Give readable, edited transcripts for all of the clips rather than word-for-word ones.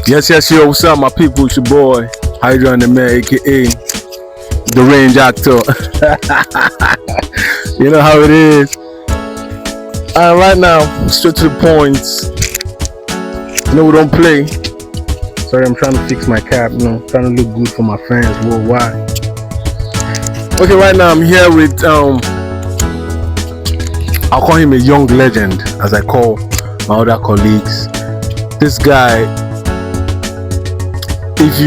Yes, yo, what's up, my people? It's your boy, Hydra and the man, aka the range actor. You know how it is. Right now, straight to the point. We don't play. Sorry, I'm trying to fix my cap, trying to look good for my fans worldwide. Okay, right now I'm here with, I'll call him a young legend, as I call my other colleagues. This guy, if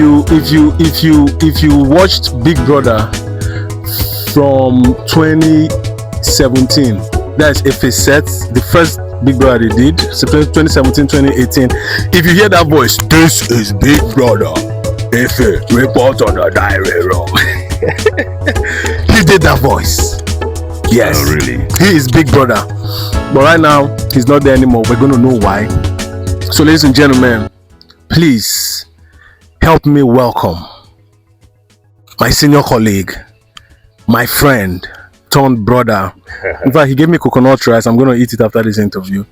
you watched Big Brother from 2017, that's if it sets the first Big Brother they did, September 2017, 2018. If you hear that voice, this is Big Brother. If it report on the diary room. He did that voice. Yes. Oh, really? He is Big Brother. But right now, he's not there anymore. We're going to know why. So, ladies and gentlemen, please help me welcome my senior colleague, my friend, turned brother. In fact, he gave me coconut rice. I'm going to eat it after this interview.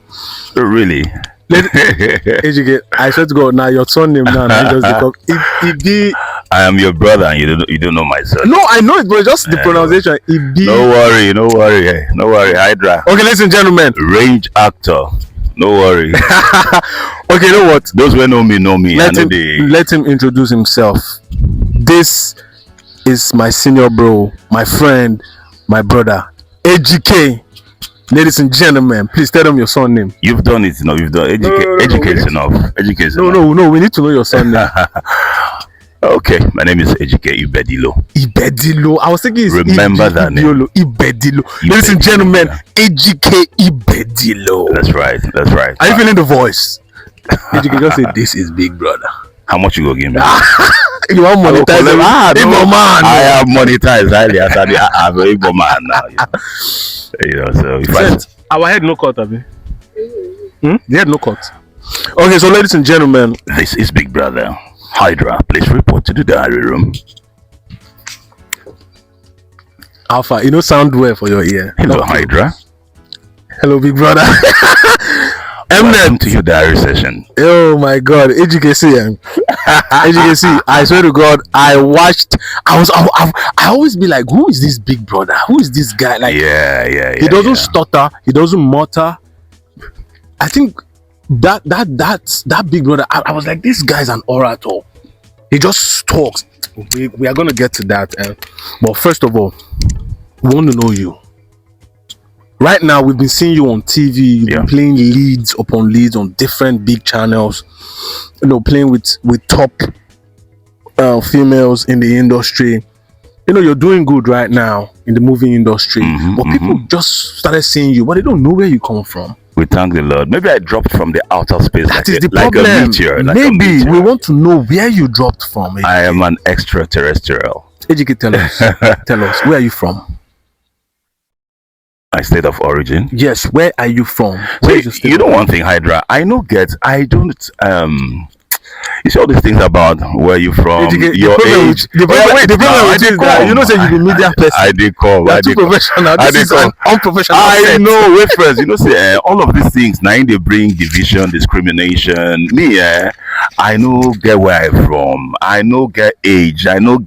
Oh, really? Ejike, I swear to God, now your son name now. I am your brother, and you don't know my son. No, I know it, but just the pronunciation. No worry, Hydra. Okay, ladies and gentlemen, range actor. No worry. Okay, you know what? Those who know me. Let him introduce himself. This is my senior bro, my friend, my brother, Ejike. Ladies and gentlemen, please tell them your son name. You've done it, you've done Educate is enough. Educate is enough. No, we need to know your son name. Okay, my name is Ejike Ibedilo. Ibedilo. I was thinking it's Remember that name. Ibedilo. Ladies and gentlemen, Ejike Ibedilo. That's right. Are you feeling the voice? Ejike just say, this is Big Brother. How much you go give me? You want monetize him? I have monetized highly. I'm a Igbo man now. So if our head no cut, Abi. The head no cut. Okay, so ladies and gentlemen, this is Big Brother. Hydra, please report to the diary room. Alpha, sound well for your ear. Hello, Hydra. Hello, Big Brother. Welcome to your diary session. Oh my God, Ejike, I swear to God, I always be like, who is this Big Brother? Who is this guy? Like, yeah. He doesn't stutter. He doesn't mutter. I think that Big Brother. I was like, this guy's an orator. He just talks. We are gonna get to that. But first of all, we want to know you. Right now, we've been seeing you on TV. You've been playing leads upon leads on different big channels. Playing with top females in the industry. You're doing good right now in the movie industry. But people just started seeing you, but they don't know where you come from. We thank the Lord. Maybe I dropped from the outer space. That is the problem. Like a meteor. Maybe we want to know where you dropped from. Ejike. I am an extraterrestrial. Ejike, tell us, where are you from? My state of origin. Yes, where are you from? You know one thing, Hydra. I don't. You see all these things about where you from, your age. The problem with you is that you say you're a media person. I did call. You're too professional. This is an unprofessional. I know. Wait first. Say all of these things. Now they bring division, discrimination. Me, I know get where I'm from. I know get age. I know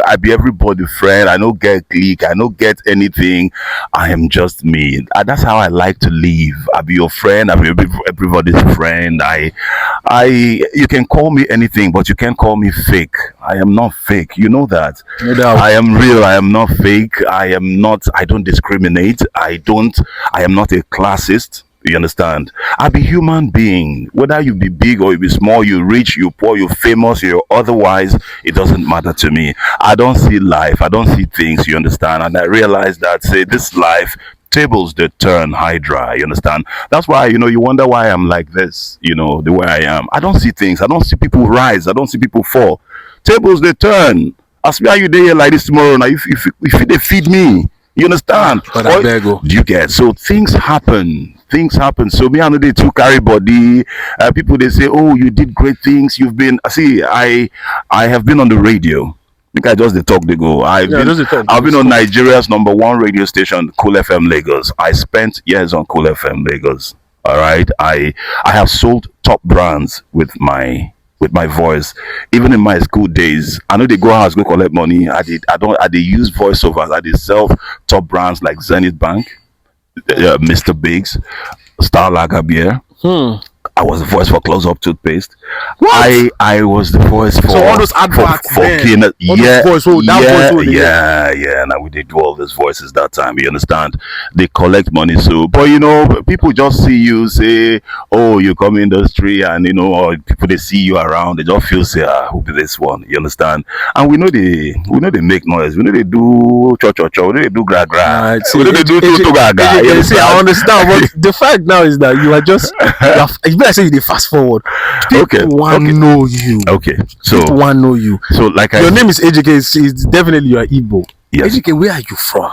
I be everybody friend. I know get clique. I know get anything. I am just me. That's how I like to live. I be your friend. I be everybody's friend. You can call me anything, but you can't call me fake. I am not fake. You know that. No doubt. I am real. I am not fake. I don't discriminate. I am not a classist. You understand? I be human being. Whether you be big or you be small, you rich, you poor, you famous, you otherwise, it doesn't matter to me. I don't see life. I don't see things. You understand? And I realize that this life, tables they turn, Hydra. You understand? That's why you wonder why I'm like this. The way I am. I don't see things. I don't see people rise. I don't see people fall. Tables they turn. As me, are you there like this tomorrow? Now, if they feed me, you understand? But I beg you. You get so things happen. So me, I know they too carry body. People they say, oh, you did great things. You've been. See, I have been on the radio. I think I just the talk they go. I've been on Nigeria's #1 radio station, Cool FM Lagos. I spent years on Cool FM Lagos. All right. I have sold top brands with my with my voice. Even in my school days, I know they go house go collect money. I did use voiceovers. I did sell top brands like Zenith Bank, Mr. Biggs, Star Lager beer. I was the voice for Close Up toothpaste. What? I was the voice for So all those adverts for then, Guinness. all Yeah, those voice, oh, that yeah, voice, oh, they- yeah. Now we did do all these voices that time. You understand? They collect money, so but you know, people just see you say, "Oh, you come industry," and you know, or people they see you around, they just feel say, "Ah, who be this one?" You understand? And we know they make noise. We know they do cho cho cho. We know they do gra gra. See, We know they do to ga ga. Ejike, You see, I understand? understand, but the fact now is that you are just, you better say you dey fast forward. People Okay, want okay. know you. Okay, People want know you. so like Your name is Ejike. It's definitely you are Igbo. Yes. Ejike, where are you from?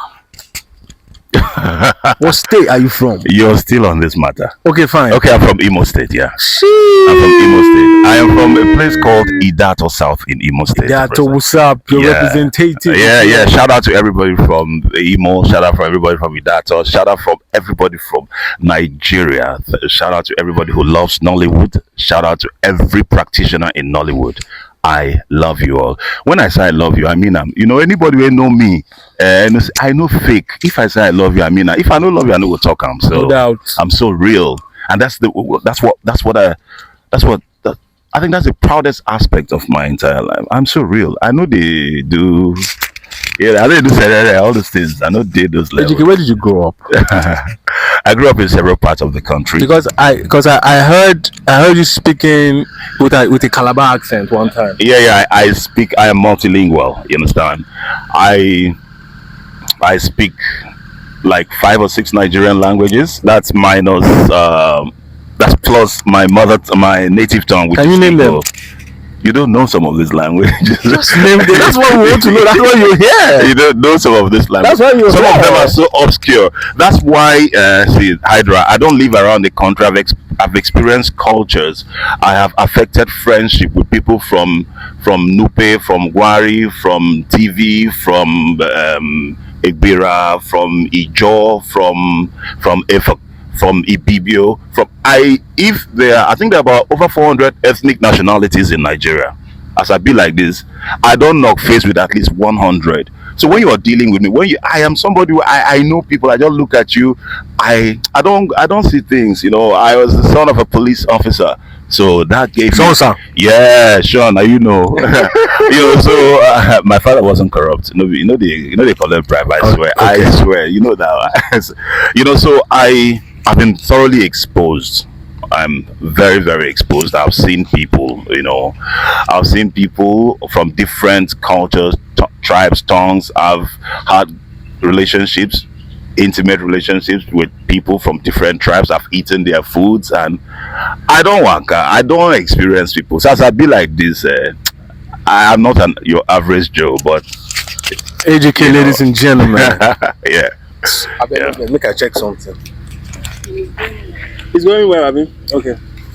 What state are you from? You're still on this matter. Okay, fine. Okay, I'm from Imo State. Yeah. Sheesh. I'm from Imo State. I am from a place called Idato South in Imo State. Yeah, to what's up? Your Yeah. representative. Yeah. Shout out to everybody from Imo. Shout out for everybody from Idato. Shout out from everybody from Nigeria. Shout out to everybody who loves Nollywood. Shout out to every practitioner in Nollywood. I love you all. When I say I love you, I mean you know anybody will know me. And I know fake. If I say I love you, I mean if I don't love you, I know we'll talk. No doubt. I'm so real, and that's I think that's the proudest aspect of my entire life. I'm so real. I know they do. Yeah, I know they do say all those things. I know they do those levels. Ejike, where did you grow up? I grew up in several parts of the country. Because I heard you speaking with a Calabar accent one time. Yeah. I am multilingual. You understand? I speak like 5 or 6 Nigerian languages. That's minus that's plus my native tongue. Which Can you is name Igbo. them? You don't know some of these languages. Just name them. That's what we want to know. That's what you're here. You don't know some of this language. That's why you're some here. of them are so obscure. That's why, see, Hydra, I don't live around the country. I've experienced cultures. I have affected friendship with people from Nupe, from Gwari, from TV, from Ibira, from Ijo, from Efak, from Ibibio, I think there are about over 400 ethnic nationalities in Nigeria. As I be like this, I don't knock face with at least 100. So when you are dealing with me, I am somebody who I know people. I just look at you. I don't see things. You know, I was the son of a police officer, so that gave me. Sir. Yeah, Sean. Now you know. You know, so my father wasn't corrupt. You know they call them bribe. I swear. Okay. I swear. You know that. You know, so I've been thoroughly exposed. I'm very, very exposed. I've seen people, you know, I've seen people from different cultures, tribes, tongues. I've had relationships, intimate relationships with people from different tribes. I've eaten their foods, and I don't experience people. So as I be like this, I am not your average Joe, but Ejike, ladies and gentlemen. yeah. Make I check something. It's going well, Abi. Okay.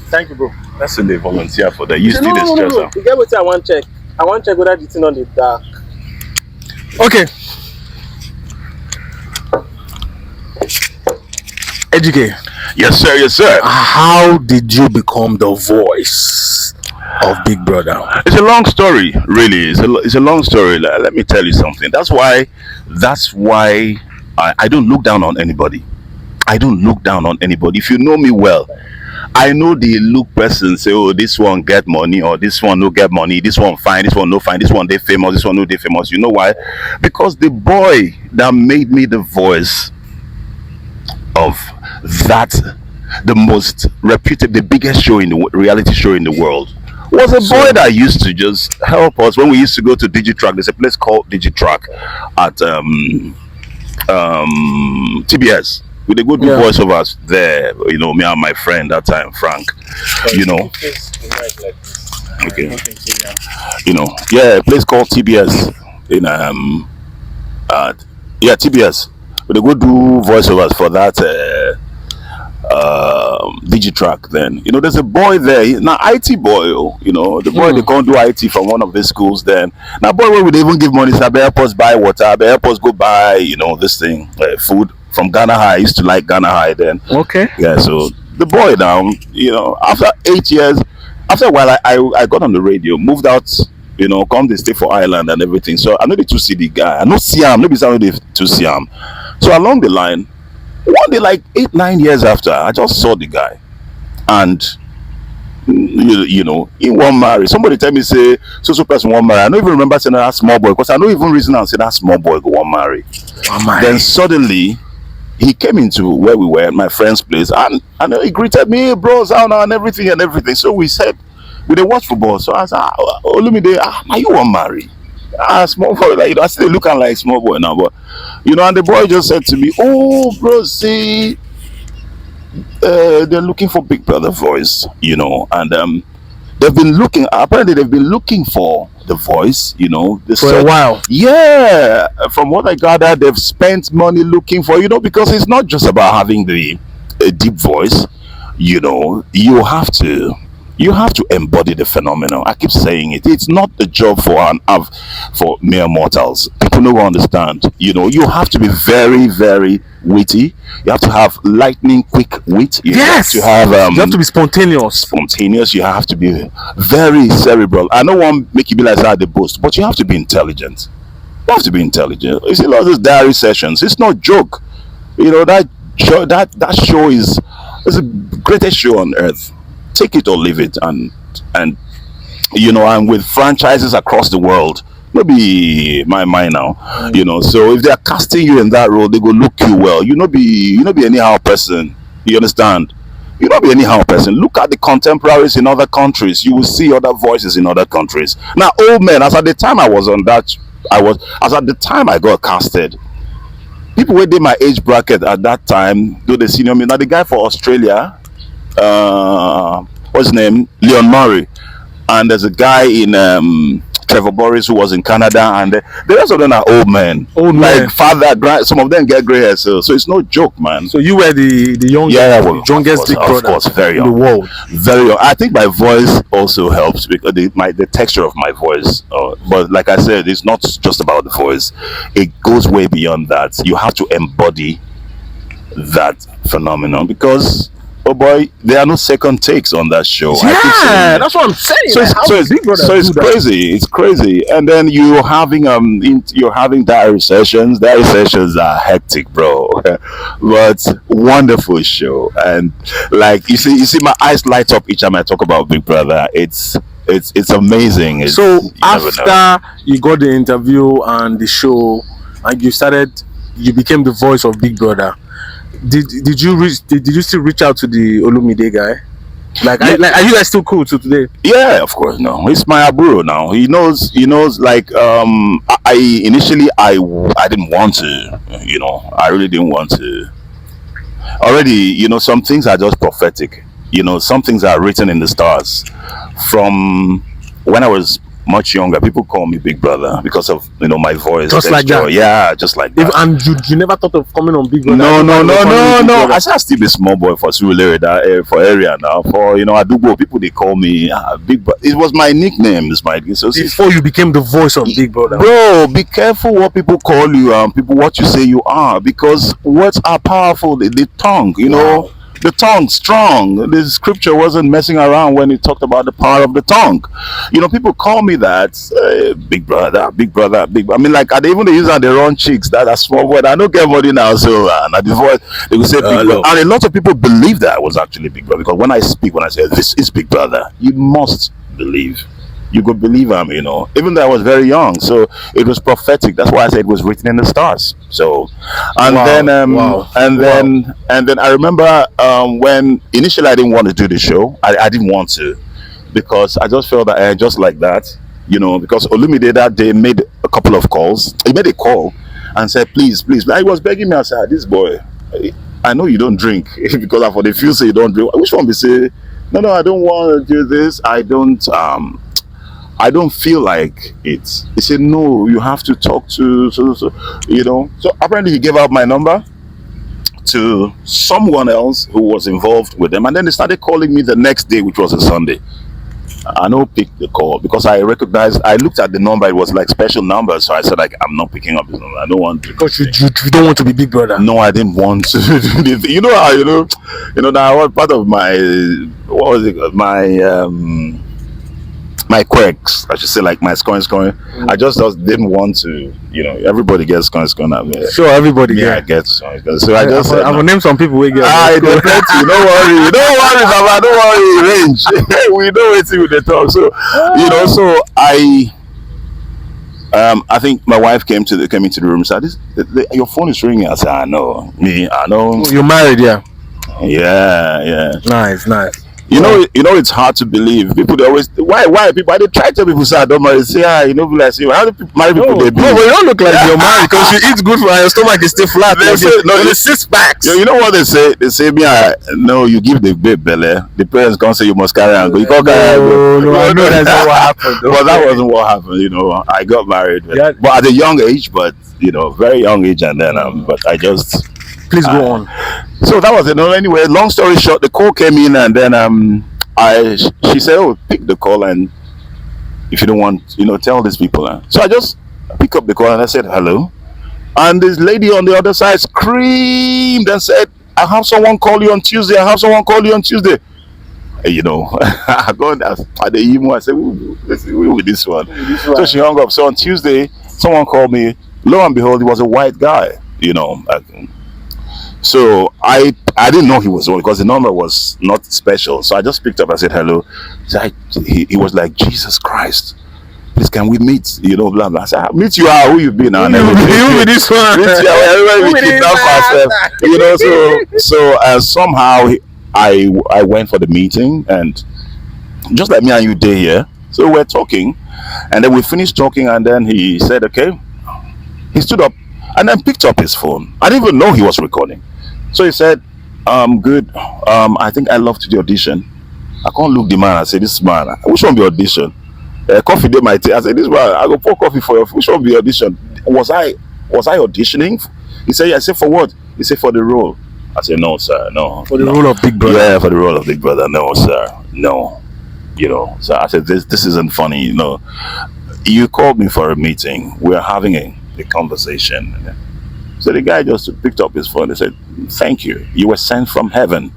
Thank you, bro. That's in the volunteer for that. You still No. stress. You get what I want check. I want check whether the thing on the dark. Okay. Ejike, Yes, sir. Yes, sir. how did you become the voice of Big Brother? It's a long story, really. It's a long story. Let me tell you something. That's why I don't look down on anybody. I don't look down on anybody. If you know me well, I know the look person say, oh, this one get money, or this one no get money, this one fine, this one no fine, this one they famous, this one no they famous. You know why? Because the boy that made me the voice of the most reputed, the biggest show in the reality show in the world, was a boy that used to just help us when we used to go to Digitrack. There's a place called Digitrack at TBS. We they go do voiceovers there, you know, me and my friend that time, Frank. You know. Okay. You know, yeah, a place called TBS in TBS. We they go do voiceovers for that Digitrack then. You know, there's a boy there, now IT boy, you know, the boy they can't do IT from one of the schools then. Now boy where would they even give money, so I help us buy water, I help us go buy, you know, this thing, food from Ghana High. I used to like Ghana High then. Okay. Yeah, so the boy now, you know, after 8 years, after a while, I got on the radio, moved out, come to stay for Ireland and everything. So I know the 2 CD guy. I know Siam, maybe some of the 2 Siam. So along the line, one day, like 8, 9 years after, I just saw the guy. And he won't marry. Somebody tell me say so person won't marry. I don't even remember saying that small boy, because I don't even reason and say that small boy go won't marry. Then suddenly he came into where we were at my friend's place, and he greeted me, hey, bros, how now, and everything. So we said we did watch football. So I said, Olumide, now you won't marry. Small boy, like, I still looking like small boy now, but and the boy just said to me, oh bro, see, they're looking for Big Brother voice, and apparently they've been looking for the voice, for a while. Yeah, from what I gathered, they've spent money looking for, because it's not just about having the deep voice. You have to embody the phenomenon. I keep saying it. It's not a job for mere mortals. People don't understand. You have to be very, very witty. You have to have lightning quick wit. You have to be spontaneous. You have to be very cerebral. I don't want to make you be like that the boast, but you have to be intelligent. You have to be intelligent. You see a lot of those diary sessions. It's not joke. That show is the greatest show on earth. Take it or leave it, and with franchises across the world, maybe my mind now, so if they are casting you in that role, they go look you well. Be anyhow person. You understand? You not be anyhow person. Look at the contemporaries in other countries. You will see other voices in other countries. Now, old men, as at the time I got casted, people who did my age bracket at that time, though they senior me. Now the guy for Australia, what's his name, Leon Murray, and there's a guy in Trevor Boris who was in Canada, and the rest of them are old men, father, some of them get gray hair, so it's no joke, man. So you were the youngest Big Brother, of course, very young in the world. Very young. I think my voice also helps, because the texture of my voice, but like I said, it's not just about the voice, it goes way beyond that. You have to embody that phenomenon, because oh boy, there are no second takes on that show. Yeah, that's what I'm saying. So it's crazy. It's crazy. And then you're having diary sessions. Diary sessions are hectic, bro. But wonderful show. And like you see my eyes light up each time I talk about Big Brother. It's amazing. So after you got the interview and the show, and you became the voice of Big Brother. Did you still reach out to the Olumide guy? Are you guys still cool to today? Yeah, of course. No, he's my aburo now. He knows. Like I initially I didn't want to. I really didn't want to. Already, some things are just prophetic. Some things are written in the stars. From when I was much younger, people call me Big Brother because of my voice. Just like that. Yeah, just like that. And you never thought of coming on Big Brother? No. I said I still be small boy for Surulere, for area now. For Adubo, people they call me Big Brother. It was my nickname. Before you became the voice of Big Brother. Bro, be careful what people call you and what you say you are, because words are powerful. The tongue, Wow. The tongue strong. The scripture wasn't messing around when it talked about the power of the tongue. People call me that Big Brother, Big Brother, Big. I mean, like even they use on their own cheeks. That a small word. I don't get money now, so the voice they will say Big Brother, and a lot of people believe that I was actually Big Brother, because when I say this is Big Brother, you must believe. You could believe him, even though I was very young. So it was prophetic. That's why I said it was written in the stars. So, and then I remember when initially I didn't want to do the show. I didn't want to, because I just felt that just like that, because Olumide that day made a couple of calls. He made a call and said, please. He was begging me. I said, this boy, I know you don't drink, because for the few say you don't drink. Which one be say, no, I don't want to do this. I don't feel like it. He said, no, you have to talk to so. So apparently he gave out my number to someone else who was involved with them, and then they started calling me the next day, which was a Sunday. I no pick the call because I recognized. I looked at the number; it was like special number, so I said, like, I'm not picking up this number. I don't want to. Because you don't want to be Big Brother. No, I didn't want to. How that was part of my what was it? My my quirks, I should say, like my scoring. I just didn't want to, everybody gets scoring now. Yeah. Sure, everybody Yeah, I get. get scoring. So I just said, I will no. name some people we get. I don't worry, Baba, don't worry, range. We know it's with the talk. So, so I think my wife came into the room and said, your phone is ringing. I said, I know. I know. You're married, yeah. Yeah. Nice. It's hard to believe. People they always why people they try to tell people say I don't marry. Say like say how do people marry people they be? No, but you don't look like you're married because you eat good food and your stomach is still flat. They say, no, it's 6 packs. You know what they say? They say no, you give the babe belly. The parents can't say you must carry and go. You can't carry and go. No, I know that's not what happened. But that wasn't what happened. I got married, but at a young age, but very young age, and then but I just. Please go on. So that was it. No, anyway, long story short, the call came in, and then she said, "Oh, pick the call, and if you don't want, tell these people." So I just pick up the call and I said, "Hello," and this lady on the other side screamed and said, "I have someone call you on Tuesday. I have someone call you on Tuesday." I go at the email. I said, "Who with this one?" So she hung up. So on Tuesday, someone called me. Lo and behold, he was a white guy. So I didn't know he was one because the number was not special. So I just picked up and said hello. So he was like, Jesus Christ, please can we meet? Blah blah. I said, meet you who you been and everything. You with this one. Meet you everybody we kidnap ourselves. So somehow I went for the meeting, and just like me and you day here. So we're talking, and then we finished talking, and then he said, okay. He stood up and then picked up his phone. I didn't even know he was recording. So he said, good. I think I love to the audition. I can't look the man. I said, this man, which one be audition? Coffee day my tea. I said, this man, I go pour coffee for you. Which one be audition? Was I auditioning? He said, yeah. I said, for what? He said, for the role. I said, no, sir, no. For the role of Big Brother? Yeah, for the role of Big Brother. No, sir, no. So I said, this isn't funny. You called me for a meeting. We're having a conversation. So the guy just picked up his phone and said, thank you. You were sent from heaven.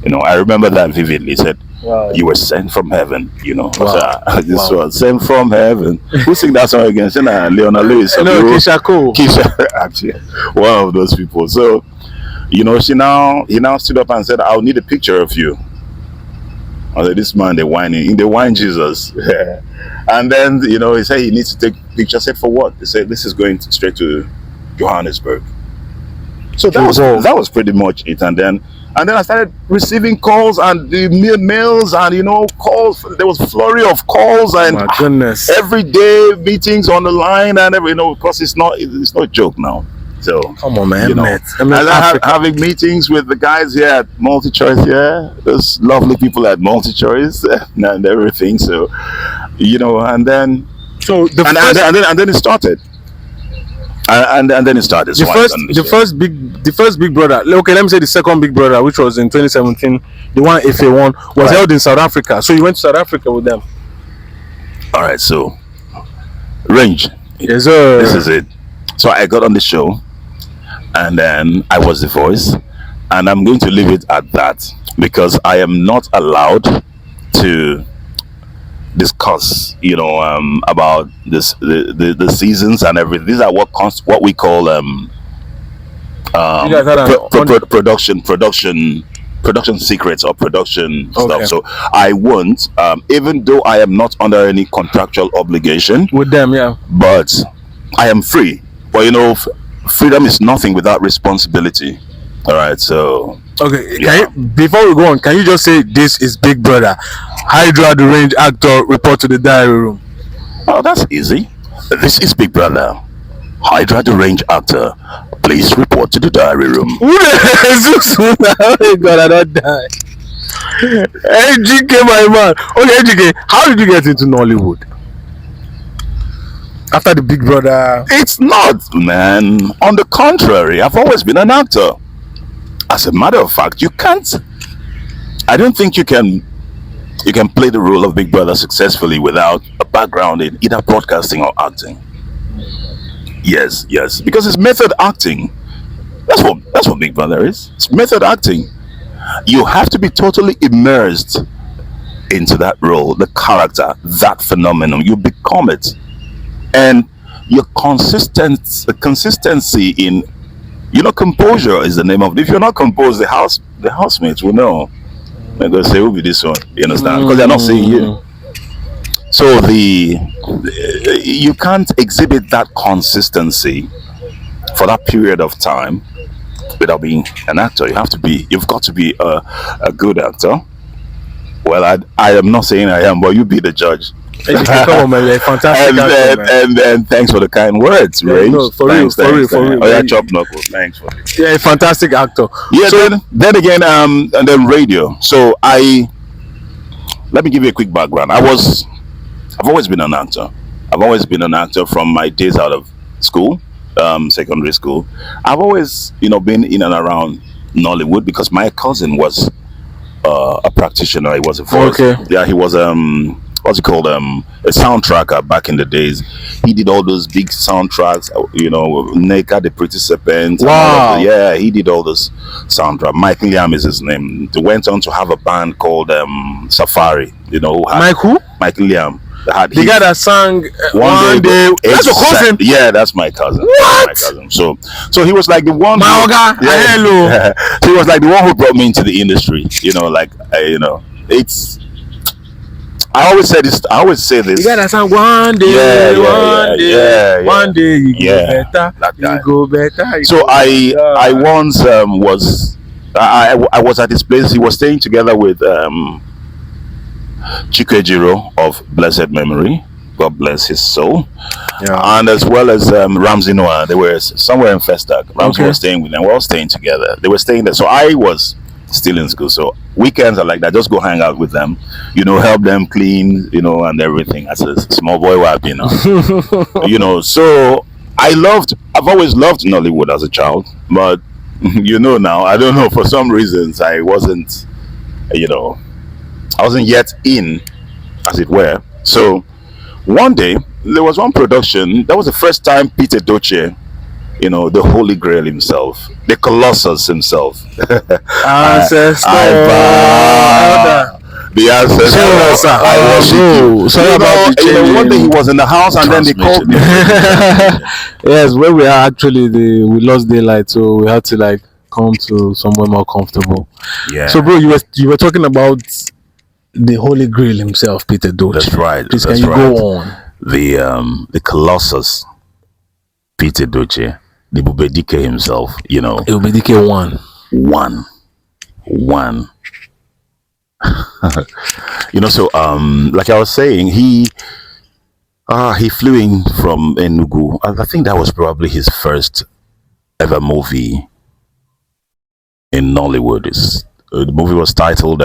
I remember that vividly. He said, wow. You were sent from heaven. Wow. So this was sent from heaven. Who sing that song again? Leona Lewis. No, Keisha Cole. Keisha, actually, one of those people. So, he now stood up and said, I'll need a picture of you. I said, this man, they're whining. In the wine Jesus. And then, he said he needs to take pictures. I said, for what? He said, this is going straight to Johannesburg. So that was pretty much it. And then I started receiving calls and the mails and calls. There was a flurry of calls and my goodness. Every day meetings on the line and because it's not a joke now. So come on, man. Having meetings with the guys here at MultiChoice, those lovely people at MultiChoice and everything. So and then it started. And then it started. The first Big Brother. Okay, let me say the second Big Brother, which was in 2017. The one FA1 was held in South Africa. So you went to South Africa with them. All right. So, Range. Yes, sir. This is it. So I got on the show, and then I was the voice, and I'm going to leave it at that because I am not allowed to discuss about the seasons and everything. These are what we call production secrets or production stuff. So I won't, even though I am not under any contractual obligation with them, but I am free. But freedom is nothing without responsibility. All right, so okay. Before we go on, can you just say this is Big Brother? Hydra, the range actor, report to the diary room. Oh, that's easy. This is Big Brother. Hydra, the range actor, please report to the diary room. Oh God, I don't die. Ejike, my man. Okay, Ejike, how did you get into Nollywood? After the Big Brother? It's not, man. On the contrary, I've always been an actor. As a matter of fact, I don't think you can play the role of Big Brother successfully without a background in either broadcasting or acting. Yes, because it's method acting. That's what Big Brother is. It's method acting. You have to be totally immersed into that role, the character, that phenomenon, you become it. And your consistency in, composure is the name of it. If you're not composed, the housemates will know. They're gonna say, "Who be this one?" You understand? Because they're not seeing you. So you can't exhibit that consistency for that period of time without being an actor. You've got to be a good actor. Well, I am not saying I am, but you be the judge. Ejike, come on, man, you're a fantastic And actor, man. then thanks for the kind words, Yeah, Ray. no, for real, for real. Oh yeah, chop knuckle. Thanks for it. Yeah, a fantastic actor. Yeah, So, then again, and then radio. So let me give you a quick background. I've always been an actor. I've always been an actor from my days out of school, secondary school. I've always, been in and around Nollywood because my cousin was a practitioner. He was a voice. Okay. Yeah, he was what's it called, a soundtracker back in the days. He did all those big soundtracks, Naija, the Pretty Serpent. And all Wow. of yeah, he did all those soundtrack. Mike Liam is his name. They went on to have a band called Safari. Who had Mike who? Mike Liam. The guy that sang one day. That's your cousin. Yeah, that's my cousin. What? That's my cousin. So he was like the one. My oga, hello. So he was like the one who brought me into the industry. It's. I always say this. The guy that sang one day, one day you Yeah, go better, that guy. you go better. So I once was I was at his place. He was staying together with Chikejiro of blessed memory. God bless his soul. Yeah. And as well as Ramsey Noah. They were somewhere in Festac. Ramsey Okay. was staying with them. We're all staying together. They were staying there. So I was still in school. So weekends are like that. Just go hang out with them. Help them clean, and everything. As a small boy, So I've always loved Nollywood as a child. But, now, I don't know, for some reasons, I wasn't yet in, as it were. So one day there was one production. That was the first time Peter Doce, the Holy Grail himself, the Colossus himself. Ancestor. The ancestor. So, I worship you. sorry about the change. One day he was in the house and then they called me. Yes, where we are actually, we lost daylight, so we had to come to somewhere more comfortable. Yeah. So, bro, you were talking about the Holy Grail himself, Peter Doce. That's right. Please, That's can you right. go on? The Colossus, Peter Doce, the Ibedilo himself. Ibedilo one. So like I was saying, he flew in from Enugu. I think that was probably his first ever movie in Nollywood. The movie was titled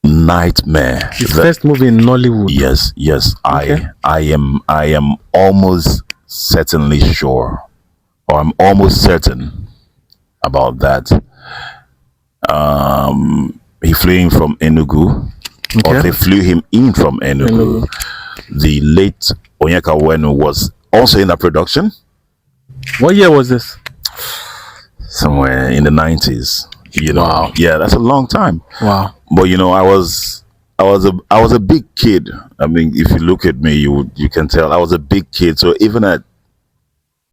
Nightmare. His first movie in Nollywood. Yes. Okay. I am almost certainly sure, or I'm almost certain about that. He flew in from Enugu, or Okay. they flew him in from Enugu. The late Onyeka Wenu was also in that production, What year was this? somewhere in the 90s. Wow. Yeah, that's a long time. Wow. But I was a big kid. I mean, if you look at me, you can tell I was a big kid. So even at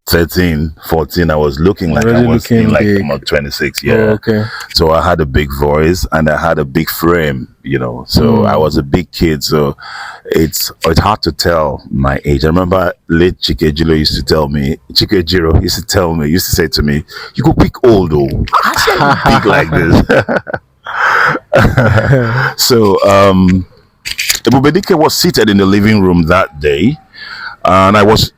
13, 14, I was looking like Already I was looking in big. I'm 26. Yeah. Oh, okay. So I had a big voice and I had a big frame, So I was a big kid. So it's hard to tell my age. I remember late Chikejiro used to say to me, "You go quick old though. I said you big like this." So Ibedilo was seated in the living room that day, and I was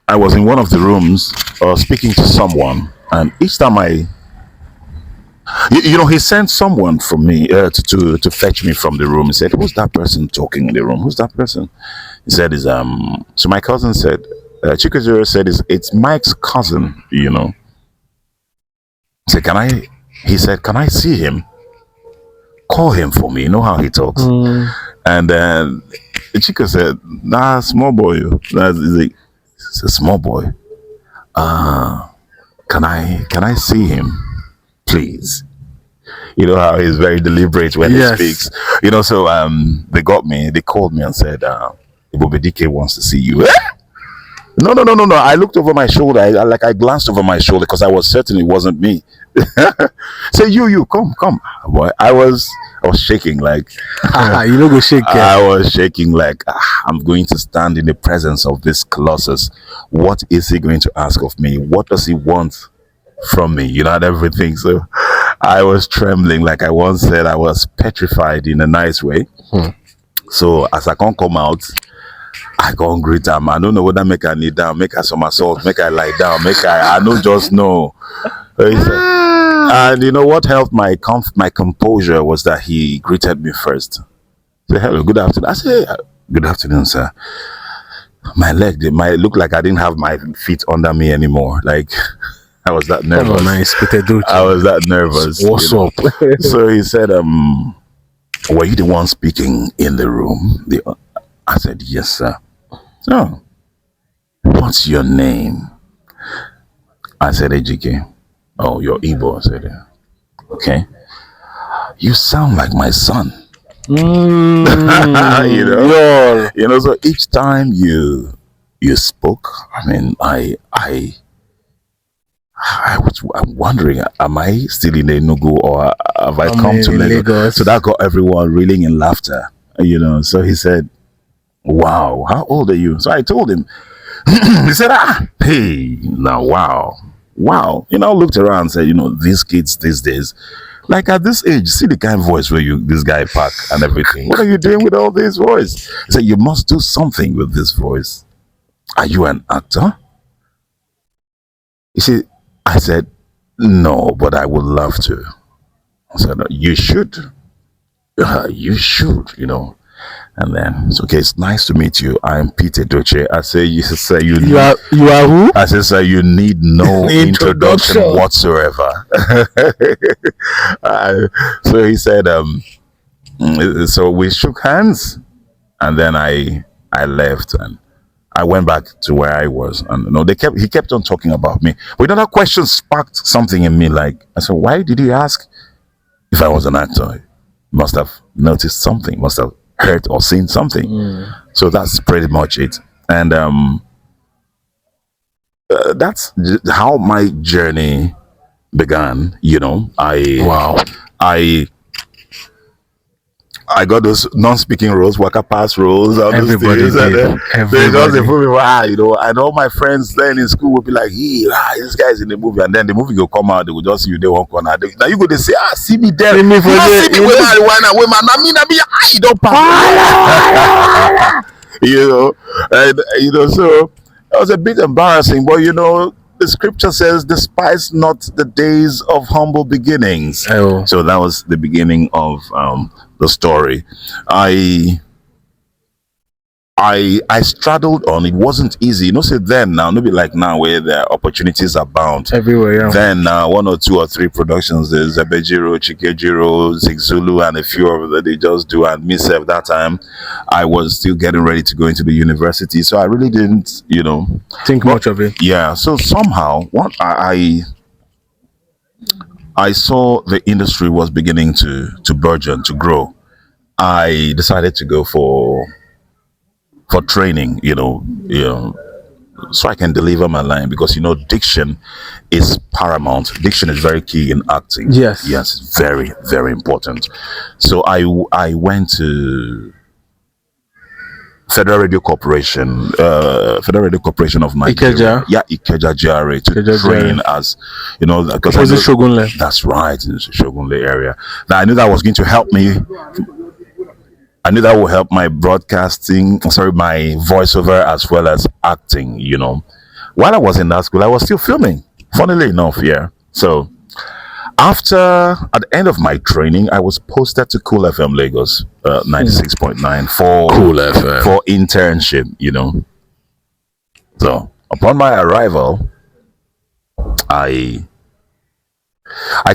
in one of the rooms speaking to someone, and each time he sent someone from me to fetch me from the room. He said, "Who's that person talking in the room? Who's that person?" He said, "Is So my cousin said, Chikejiro said, "It's Mike's cousin." He said, He said, "Can I see him? Call him for me. You know how he talks." And then Chika said, "Nah, small boy. He's a small boy. Can I see him, please?" You know how he's very deliberate when he Yes. speaks. So they called me and said, Ibedilo wants to see you. No, no, no, no, no. I looked over my shoulder. I glanced over my shoulder because I was certain it wasn't me. Say, you, come. Boy, I was shaking like, You know go shake. I was shaking like, I'm going to stand in the presence of this colossus. What is he going to ask of me? What does he want from me? And everything. So I was trembling. Like I once said, I was petrified in a nice way. So as I can't come out, I can't greet him. I don't know whether make I kneel down, make I somersault, make I lie down, I don't just know. And what helped my composure was that he greeted me first. Say hello, good afternoon. I say good afternoon, sir. My leg might look like I didn't have my feet under me anymore. Like I was that nervous. Oh, nice. I was that nervous. What's up? So he said, were you the one speaking in the room? I said, yes, sir. So, what's your name? I said, Ejike. Oh, you're Igbo. I said, yeah. Okay. You sound like my son. So each time you spoke, I mean, I'm wondering, am I still in Enugu or have I come to Lagos? So that got everyone reeling in laughter, So he said, wow, how old are you? So I told him. He said, hey, now, wow. Looked around and said, these kids these days, like at this age, see the kind of voice where this guy pack and everything. What are you doing with all this voice? He said, you must do something with this voice. Are you an actor? You see, I said, no, but I would love to. I said, you should. You should, And then it's okay. It's nice to meet you. I'm Peter Doche. I say, you are who? I say, sir, you need no introduction whatsoever. So he said, so we shook hands, and then I left and I went back to where I was, and he kept on talking about me. But another question sparked something in me. Like I said, why did he ask if I was an actor? He must have noticed something. Must have heard or seen something. So that's pretty much it. And that's how my journey began. I got those non-speaking roles, waka pass roles. Everybody did. They just put me, and all my friends then in school would be like, hey, this guy's in the movie, and then the movie will come out, they will just see you there one corner. Now you go to say, see me there. See me for there. See me with marijuana, with my you don't pass. And so that was a bit embarrassing, but the scripture says, despise not the days of humble beginnings. Oh. So that was the beginning of the story. I straddled on. It wasn't easy. Say then now, no be like now where the opportunities abound. Everywhere, yeah. Then 1 or 2 or 3 productions, there's Ibedilo, Chikejiro, Zulu, and a few of that they just do. And myself that time, I was still getting ready to go into the university. So I really didn't, think much of it. Yeah. So somehow, I saw the industry was beginning to burgeon, to grow. I decided to go for training, so I can deliver my line, because diction is paramount. Diction is very key in acting. Yes, very, very important. So I went to Federal Radio Corporation of Nigeria. Ikeja? Yeah, Ikeja GRA to train as, because was it Shogunle? That's right, in the Shogunle area. Now I knew that was going to help me. I knew that would help my my voiceover as well as acting, While I was in that school, I was still filming, funnily enough, yeah. So at the end of my training, I was posted to Cool FM Lagos, 96.9 for internship, So upon my arrival, I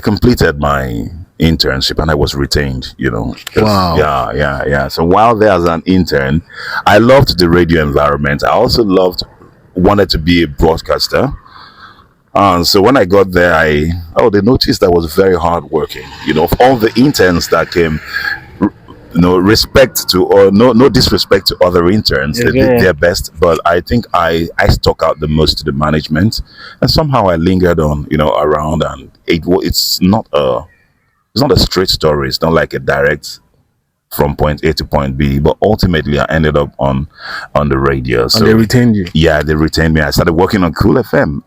completed my internship and I was retained, Wow. Yeah. So while there as an intern, I loved the radio environment. I also wanted to be a broadcaster. So when I got there, they noticed I was very hardworking. Of all the interns that came, respect to, or no disrespect to other interns, they did Yeah. their best, but I think I stuck out the most to the management, and somehow I lingered on, around, and it's not a straight story. It's not like a direct from point A to point B, but ultimately I ended up on the radio. And they So retained you. yeah, they retained me. I started working on Cool FM.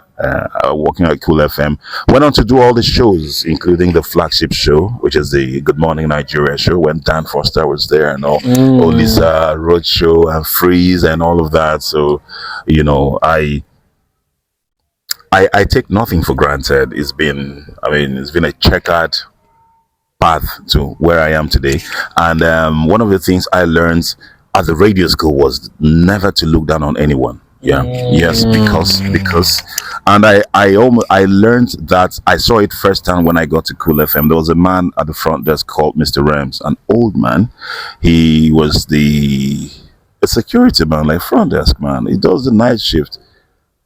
Working at Cool FM. Went on to do all the shows, including the flagship show, which is the Good Morning Nigeria show, when Dan Foster was there, and all Lisa Road Show and Freeze and all of that. So, I take nothing for granted. It's been a checkered path to where I am today. And one of the things I learned at the radio school was never to look down on anyone. Yeah. Yes, because and I learned that. I saw it firsthand when I got to Cool FM. There was a man at the front desk called Mr. Rams, an old man. He was a security man, like front desk man. He does the night shift.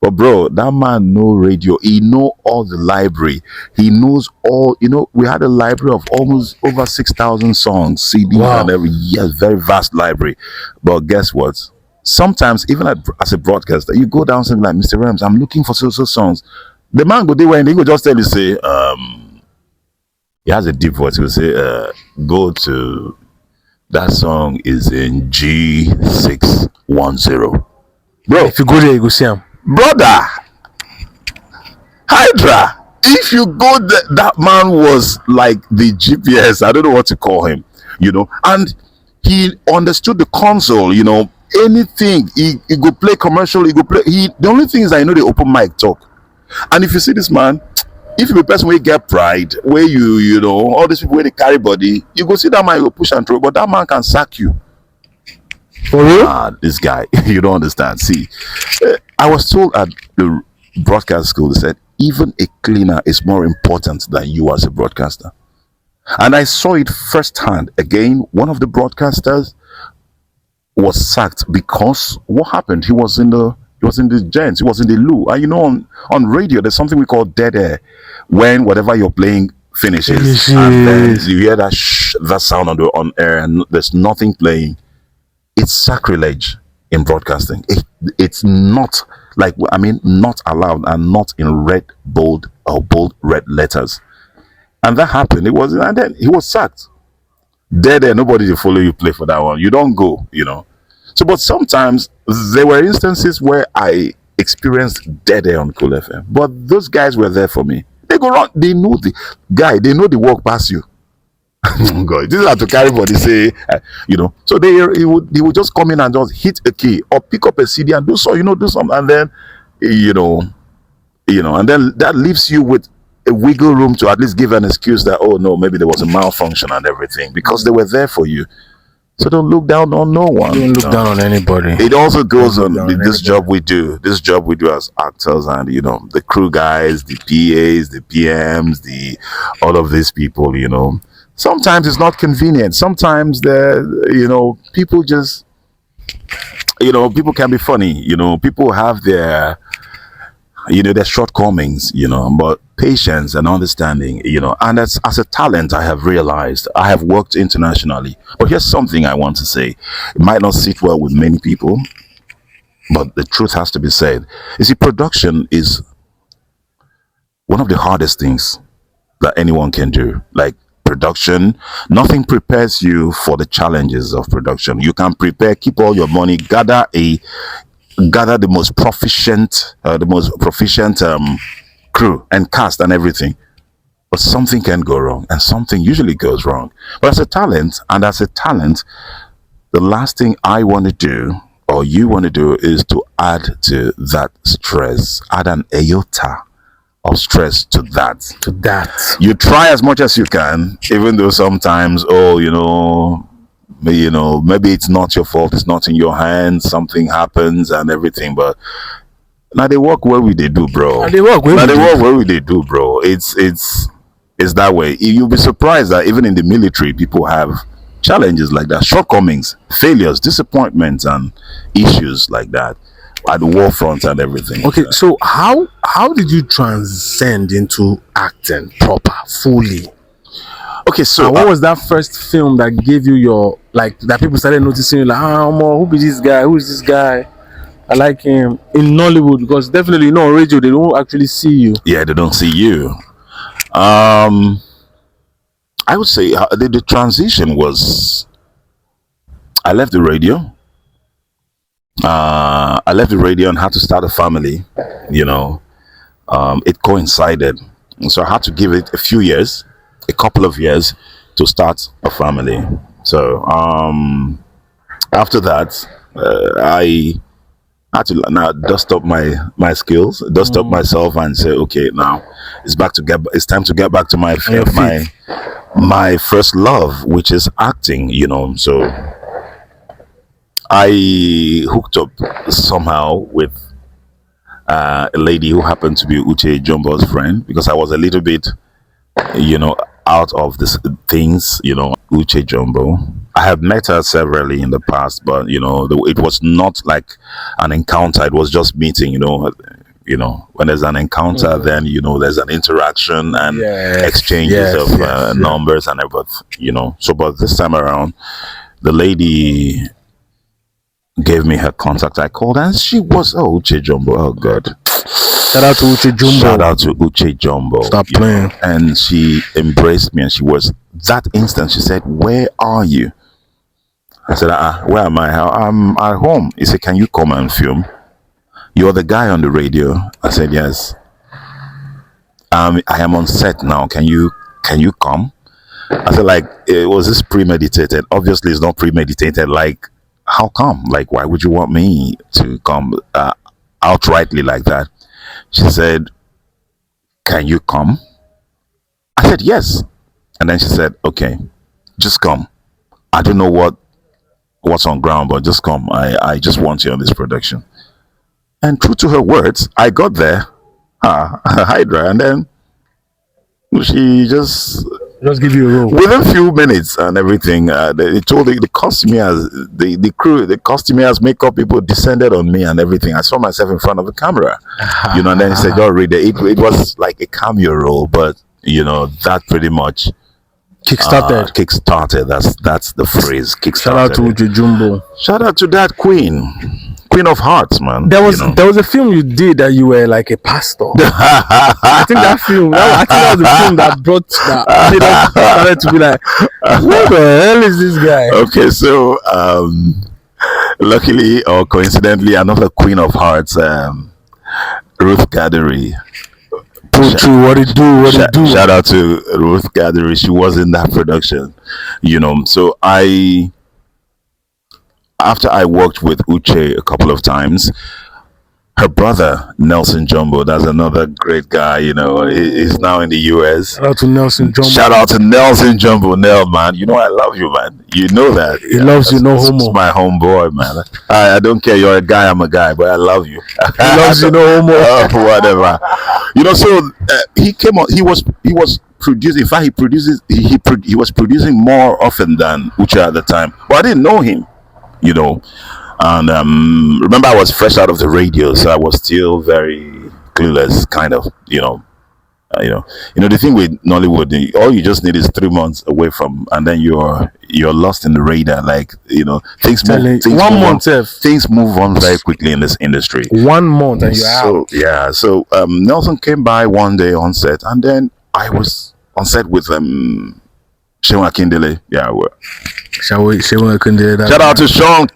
But bro, that man know radio. He know all the library. He knows all. We had a library of almost over 6,000 songs, CDs, Wow. and every yes, very vast library. But guess what? Sometimes, even as a broadcaster, you go down something like, Mr. Rams, I'm looking for so songs. The man go there and he go just tell you, say, he has a deep voice. He will say, go to that song is in G610. Bro, If you go there, you go see him. brother, Hydra. If you go there, that man was like the GPS. I don't know what to call him, and he understood the console, anything. He go play commercial, he go play. The only thing is, I know the open mic talk. And if you see this man, if you be a person where you get pride, where all these people where they carry body, you go see that man, you go push and throw, but that man can sack you. For real? This guy, you don't understand. See, I was told at the broadcast school, they said, even a cleaner is more important than you as a broadcaster. And I saw it firsthand. Again, one of the broadcasters was sacked because what happened? He was in the gents, he was in the loo. And on radio, there's something we call dead air, when whatever you're playing finishes, and then you hear that sound on air, and there's nothing playing. It's sacrilege in broadcasting. It's not not allowed, and not in red bold red letters. And that happened. And then he was sacked. There, nobody will follow you play for that one. You don't go, So, but sometimes there were instances where I experienced dead air on Cool FM. But those guys were there for me. They go wrong. They know the work past you. Oh God, this is how to carry body, say, So he would just come in and just hit a key or pick up a CD and do something, and then, and then that leaves you with a wiggle room to at least give an excuse that, oh no, maybe there was a malfunction and everything, because they were there for you. So don't look down on no one. Don't look down on anybody. It also goes on Don't look down on this job we do. This job we do as actors, and the crew guys, the PAs, the PMs, all of these people. Sometimes it's not convenient. Sometimes people just people can be funny. People have their their shortcomings, but patience and understanding, and as a talent, I have realized I have worked internationally. But here's something I want to say. It might not sit well with many people, but the truth has to be said. You see, production is one of the hardest things that anyone can do. Like production, nothing prepares you for the challenges of production. You can prepare, keep all your money, gather the most proficient crew and cast and everything, but something can go wrong, and something usually goes wrong. But as a talent, the last thing I want to do, or you want to do, is to add to that stress, add an iota of stress to that. You try as much as you can, even though sometimes, maybe it's not your fault, it's not in your hands, something happens and everything. But now they work where we they do, bro. And they work where we they do, bro. It's that way. You'll be surprised that even in the military, people have challenges like that, shortcomings, failures, disappointments, and issues like that. at the war front and everything. Okay, so how did you transcend into acting proper, fully? Okay, so And what was that first film that gave you your, like, that people started noticing you, like, who be this guy? Who is this guy? I like him in Nollywood, because definitely, on radio they don't actually see you. yeah, they don't see you. I would say the transition was, I left the radio. I left the radio and had to start a family. You know, it coincided, so I had to give it a couple of years, to start a family. So after that, I had to now dust up my skills, dust up myself, and say, okay, now it's time to get back to my your feet. my first love, which is acting. So I hooked up somehow with a lady who happened to be Uche Jumbo's friend, because I was a little bit, out of this things. Uche Jumbo, I have met her severally in the past, but it was not like an encounter. It was just meeting. When there's an encounter, then there's an interaction and exchanges of numbers and everything. So, but this time around, the lady gave me her contact. I called and she was, Uche Jumbo. Oh God. Shout out to Uche Jumbo. Shout out to Uche Jumbo. Stop playing. And she embraced me, and she was, that instant, she said, "Where are you?" I said, "Where am I? I'm at home." He said, "Can you come and film? You're the guy on the radio." I said, "Yes. I am on set now. Can you come?" I said, like, was this premeditated? Obviously, it's not premeditated. Like, how come? Like, why would you want me to come outrightly like that? She said, "Can you come?" I said, "Yes." And then she said, "Okay, just come. I don't know what's on ground, but just come. I just want you on this production." And true to her words, I got there, Hydra, and then she just give you a role. within a few minutes and everything. They told the costumiers, the crew, the costumiers, makeup people descended on me and everything. I saw myself in front of the camera, and then he said, "Don't read it." It was like a cameo role, but that pretty much kickstarted. That's the phrase. Kickstarted. Shout out to Uche Jumbo. Shout out to that queen of hearts, man. There was a film you did that you were like a pastor. I think that was the film that made us started to be like, what the hell is this guy? Okay, so luckily or coincidentally, another queen of hearts, Ruth Gathery. True, what it do? Shout out to Ruth Gathery. She was in that production, So after I worked with Uche a couple of times, her brother Nelson Jumbo, that's another great guy. He's now in the US. Shout out to Nelson Jumbo. Shout out to Nelson Jumbo. Nell, man, I love you, man. You know that. He loves you, no homo. He's my homeboy, man. I don't care. You're a guy. I'm a guy, but I love you. He loves you, no homo. Whatever. So he came on. He was producing. In fact, he was producing more often than Uche at the time. But I didn't know him. And remember, I was fresh out of the radio, so I was still very clueless, kind of. The thing with Nollywood, all you just need is 3 months away from, and then you're lost in the radar. Like, things move on very quickly in this industry. 1 month and you're out. Yeah. So Nelson came by one day on set, and then I was on set with Seun Akindele. Yeah, Seun Akindele. Shout out to Sean.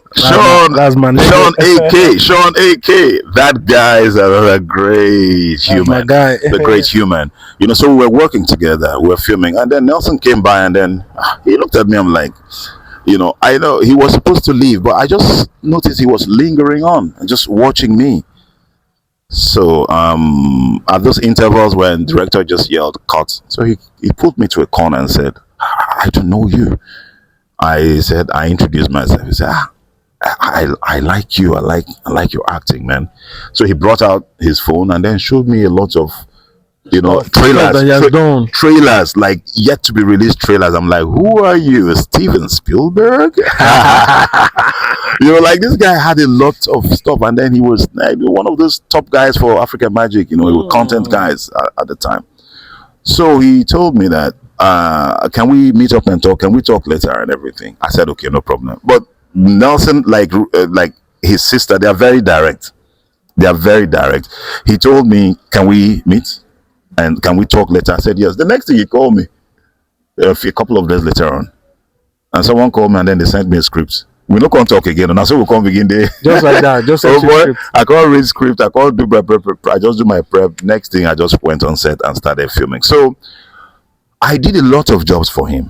That's my name. Sean AK. Sean AK. That guy is another great human. My guy. The great human. So we were working together. We were filming, and then Nelson came by, and then he looked at me. I'm like, I know he was supposed to leave, but I just noticed he was lingering on and just watching me. So at those intervals when the director just yelled "cut," so he pulled me to a corner and said, "I don't know you." I said, I introduced myself. He said, I like you. I like your acting, man. So he brought out his phone and then showed me a lot of Stuff that he has done. trailers, like yet to be released trailers. I'm like, who are you, Steven Spielberg? Like this guy had a lot of stuff, and then he was like one of those top guys for African Magic. He was content guys at the time. So he told me that, can we meet up and talk? Can we talk later and everything? I said, okay, no problem. But Nelson, like his sister, they are very direct. They are very direct. He told me, can we meet? And can we talk later? I said, yes. The next thing he called me, a couple of days later on. And someone called me and then they sent me a script. We not going to talk again. And I said, we'll come begin there. Just like that. Just oh boy, script. I can't read script. I can't do my prep. I just do my prep. Next thing, I just went on set and started filming. So I did a lot of jobs for him.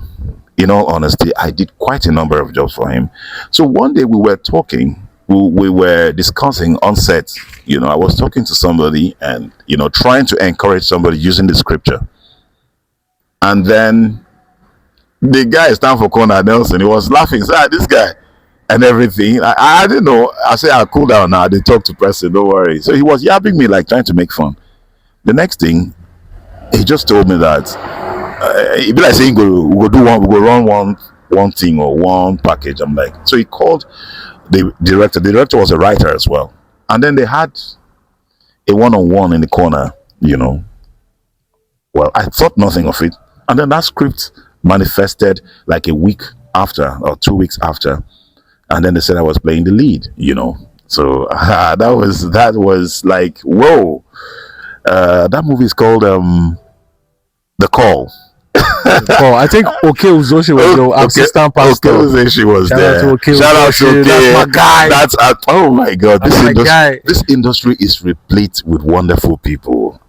In all honesty, I did quite a number of jobs for him. So one day we were talking. We were discussing on set. I was talking to somebody and, trying to encourage somebody using the scripture. And then the guy stand for corner, Nelson. He was laughing. Said, this guy and everything. I didn't know. I said, I'll cool down now. They talk to Preston. Don't worry. So he was yapping me, like trying to make fun. The next thing, he just told me that he'd be like saying, we'll run one thing or one package. I'm like, so he called the director. The director was a writer as well. And then they had a one-on-one in the corner, Well, I thought nothing of it. And then that script manifested like a week after or 2 weeks after. And then they said I was playing the lead, So that was like, whoa. That movie is called The Call. I think Uzoshi was your assistant pastor. Uzoshi was there. Shout out to Oke. That's my guy. Oh my God. This industry is replete with wonderful people.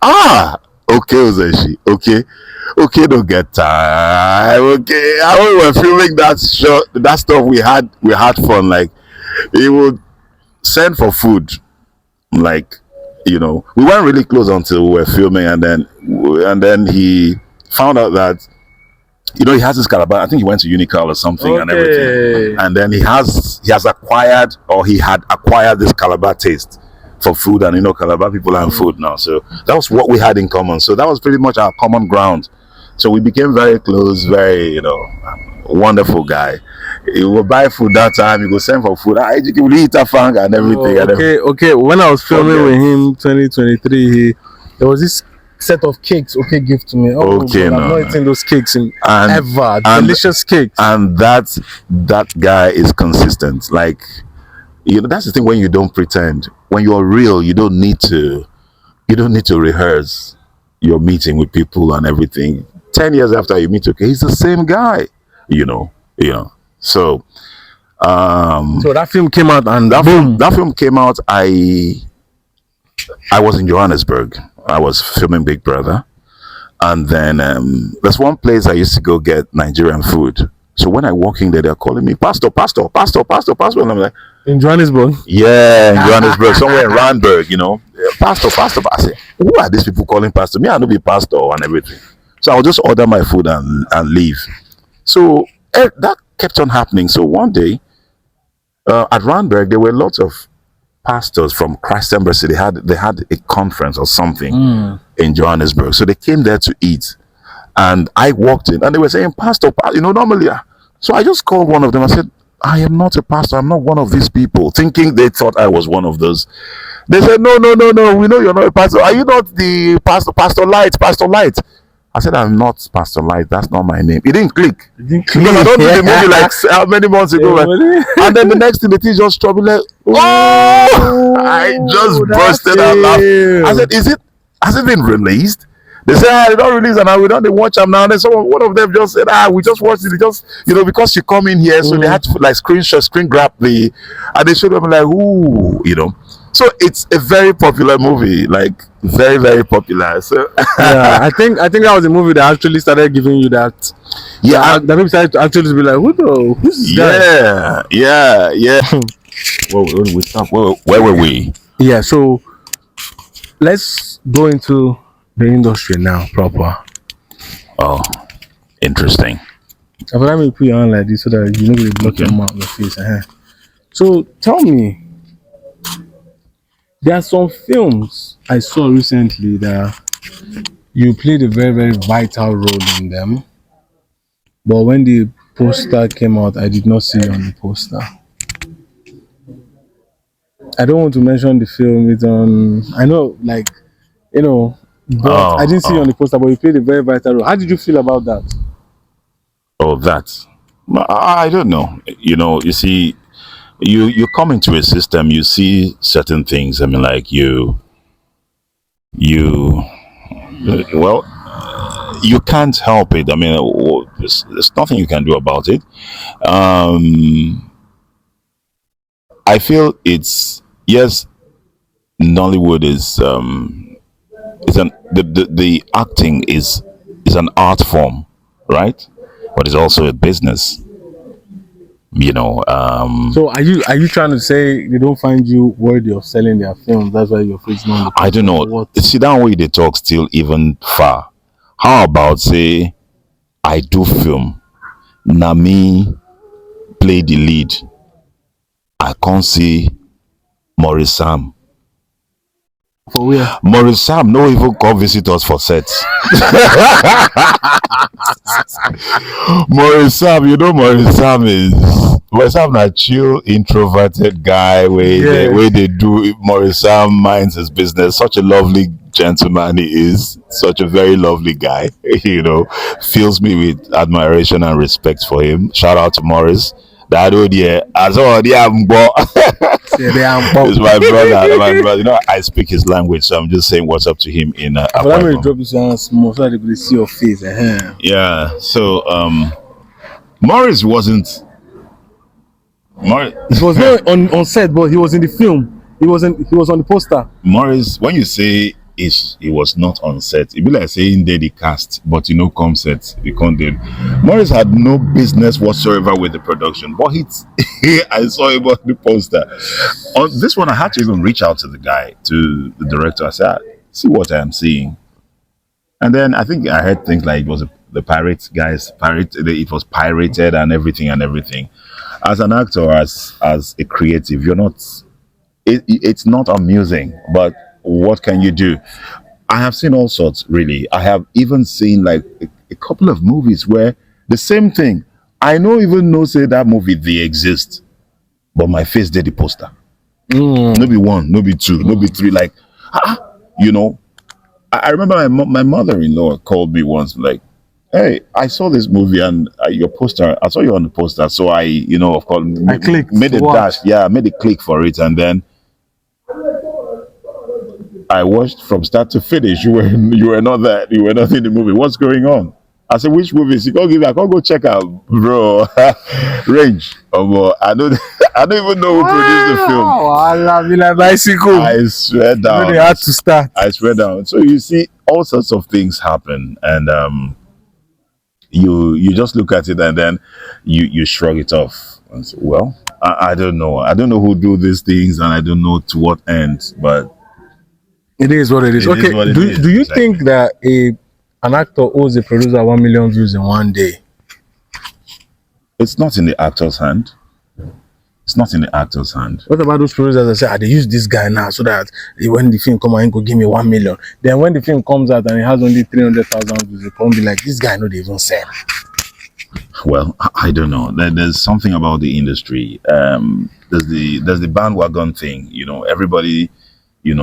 Uzoshi. Okay, don't get time. Okay, when we were filming that stuff, we had fun. Like, he would send for food. Like, we weren't really close until we were filming, and then he found out that he has this Calabar. I think he went to Unical or something and everything. And then he had acquired this Calabar taste for food, and Calabar people and food now. So that was what we had in common. So that was pretty much our common ground. So we became very close, very, wonderful guy. He would buy food that time, he would send for food. Ejike will eat a fang and everything. Okay. When I was filming with him 2023, there was this set of cakes gave to me. I've not eaten those cakes ever. Delicious cakes. And that guy is consistent. Like, that's the thing when you don't pretend. When you're real, you don't need to rehearse your meeting with people and everything. 10 years after you meet, he's the same guy. So so that film came out, and that film came out. I was in Johannesburg. I was filming Big Brother, and then there's one place I used to go get Nigerian food. So when I walk in there, they're calling me Pastor, and I'm like, in Johannesburg. Yeah, in Johannesburg, somewhere in Randburg, Pastor. I say, who are these people calling Pastor? Me, I know be pastor and everything. So I'll just order my food and leave. So that kept on happening. So one day at Randburg, there were lots of pastors from Christ Embassy. They had a conference or something in Johannesburg. So they came there to eat. And I walked in and they were saying, Pastor, normally. So I just called one of them. I said, I am not a pastor. I'm not one of these people. Thinking they thought I was one of those. They said, no. We know you're not a pastor. Are you not the pastor, Pastor Light? I said, I'm not Pastor Light. That's not my name. It didn't click. Because I don't do the movie like how many months ago. And then the next thing, the thing just troubled. Like, I just bursted out laughing. I said, has it been released? They said, they don't release, and we don't watch them now. And then one of them just said, we just watched it. Just, because you come in here, so they had to like screen grab and they showed them like, ooh, So it's a very popular movie, like very, very popular. So yeah, I think that was a movie that actually started giving you that. Yeah, that people started to actually be like, who's this guy? Yeah. Where were we? Yeah, so let's go into the industry now, proper. Oh, interesting. Let me put your hand like this so that you know block your mouth, your face. So tell me, there are some films I saw recently that you played a very, very vital role in them. But when the poster came out, I did not see you on the poster. I don't want to mention the film. It's on. I know, like, you know, but I Oh, didn't see you on oh, the poster. But you played a very vital role. How did you feel about that? oh, that. I don't know. You see, you come into a system, you see certain things. I mean, like you, well, you can't help it. I mean, there's nothing you can do about it. Um, I feel it's yes, Nollywood is the acting is an art form, right? But it's also a business. So are you trying to say they don't find you worthy of selling their films? That's why you're facing on the I don't poster, know. or what? See that way they talk still even far. How about say I do film, Nami play the lead. I can't see Maurice Sam. For where? Maurice Sam no even come visit us for set. Maurice Sam, Maurice Sam na chill, introverted guy where Yes. they do Maurice Sam minds his business. Such a lovely gentleman he is. Such a very lovely guy. Fills me with admiration and respect for him. Shout out to Maurice. That old yeah, as all the Yeah, they are. is my brother. My brother. I speak his language, so I'm just saying what's up to him in For that Akwa when you Ibom. drop this one small so that they could see your face. Yeah. So Morris wasn't. Morris, He was not on set, but he was in the film. He was on the poster. Morris, when you say he was not on set, it be like saying they the cast, but come set, he can't did. Morris had no business whatsoever with the production, but I saw him on the poster. On this one, I had to even reach out to to the director. I said, "See what I am seeing." And then I think I heard things like it was the pirate guys, it was pirated and everything and everything. As an actor, as a creative, you're not. It's not amusing, but what can you do? I have seen all sorts, really. I have even seen like a couple of movies where the same thing. I don't even know say that movie they exist, but my face did the poster. No be one, no be two, no be three. Like, you know, I remember my mother-in-law called me once, like, "Hey, I saw this movie and your poster. I saw you on the poster, so of course, I clicked made to a watch. dash. Yeah, I made a click for it, and then I watched from start to finish. You were not there. You were not in the movie. What's going on?" I said, "Which movies? You can't give me. I can't go check out, bro. Range. Oh, boy, I don't. I don't even know who produced the film. Wow, I love you like bicycle. I swear You know down. they had to start. I swear down. So you see, all sorts of things happen, and you just look at it, and then you shrug it off. And say, well, I don't know. I don't know who do these things, and I don't know to what end, but It is what it is. it is Okay, what it do is. do you Exactly. think that an actor owes a producer 1 million views in one day? It's not in the actor's hand. It's not in the actor's hand. What about those producers that say, they use this guy now so that when the film come out, he go give me 1 million. Then when the film comes out and it has only 300,000 views, they come be like, this guy no dey even sell. Well, I don't know. There's something about the industry. There's the bandwagon thing. Everybody,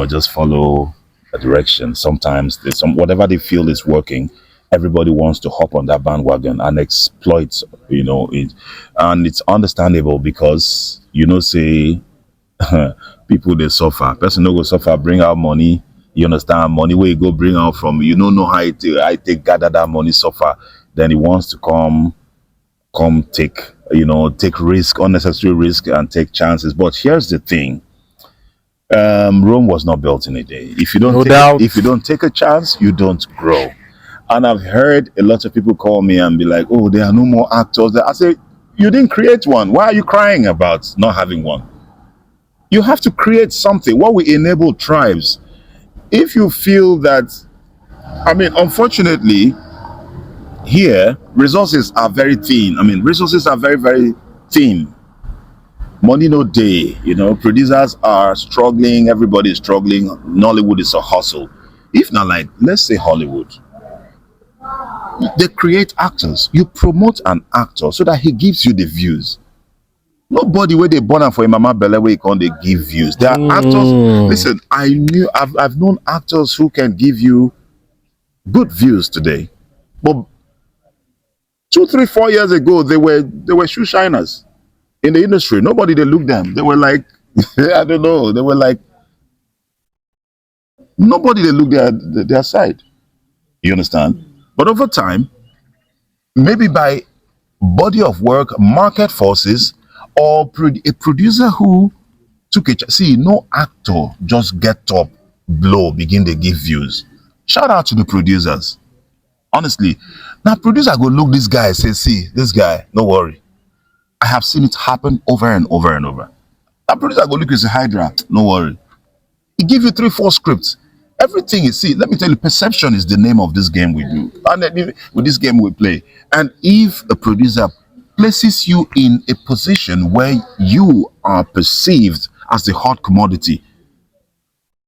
just follow a direction. Sometimes there's whatever they feel is working. Everybody wants to hop on that bandwagon and exploit, it, and it's understandable because say people they suffer. Person no go suffer, bring out money. You understand? Money where you go bring out from. You don't know how I take gather that money suffer. Then he wants to come take risk, unnecessary risk, and take chances. But here's the thing: Rome was not built in a day. If you don't No doubt. if you don't take a chance, you don't grow. And I've heard a lot of people call me and be like, "Oh, there are no more actors." I say, "You didn't create one. Why are you crying about not having one? You have to create something. What will enable tribes? If you feel that, I mean, unfortunately, here resources are very thin. I mean, resources are very, very thin. Money no day. Producers are struggling. Everybody is struggling. Nollywood is a hustle. If not, like, let's say Hollywood. They create actors. You promote an actor so that he gives you the views. Nobody where they born am for a mama belle where you can't they give views. There are actors. Listen, I've known actors who can give you good views today. But 2, 3, 4 years ago, they were shoe shiners in the industry. Nobody they looked them. They were like I don't know. They were like nobody they looked their side. You understand? But over time, maybe by body of work, market forces, or a producer who took see, no actor just get up, blow, begin to give views. Shout out to the producers. Honestly, now producer go look this guy, say, see, this guy, no worry. I have seen it happen over and over and over. That producer go look and say, Hydra, no worry. He give you 3, 4 scripts. Everything you see, let me tell you, perception is the name of this game we do. And then with this game we play. And if a producer places you in a position where you are perceived as the hot commodity,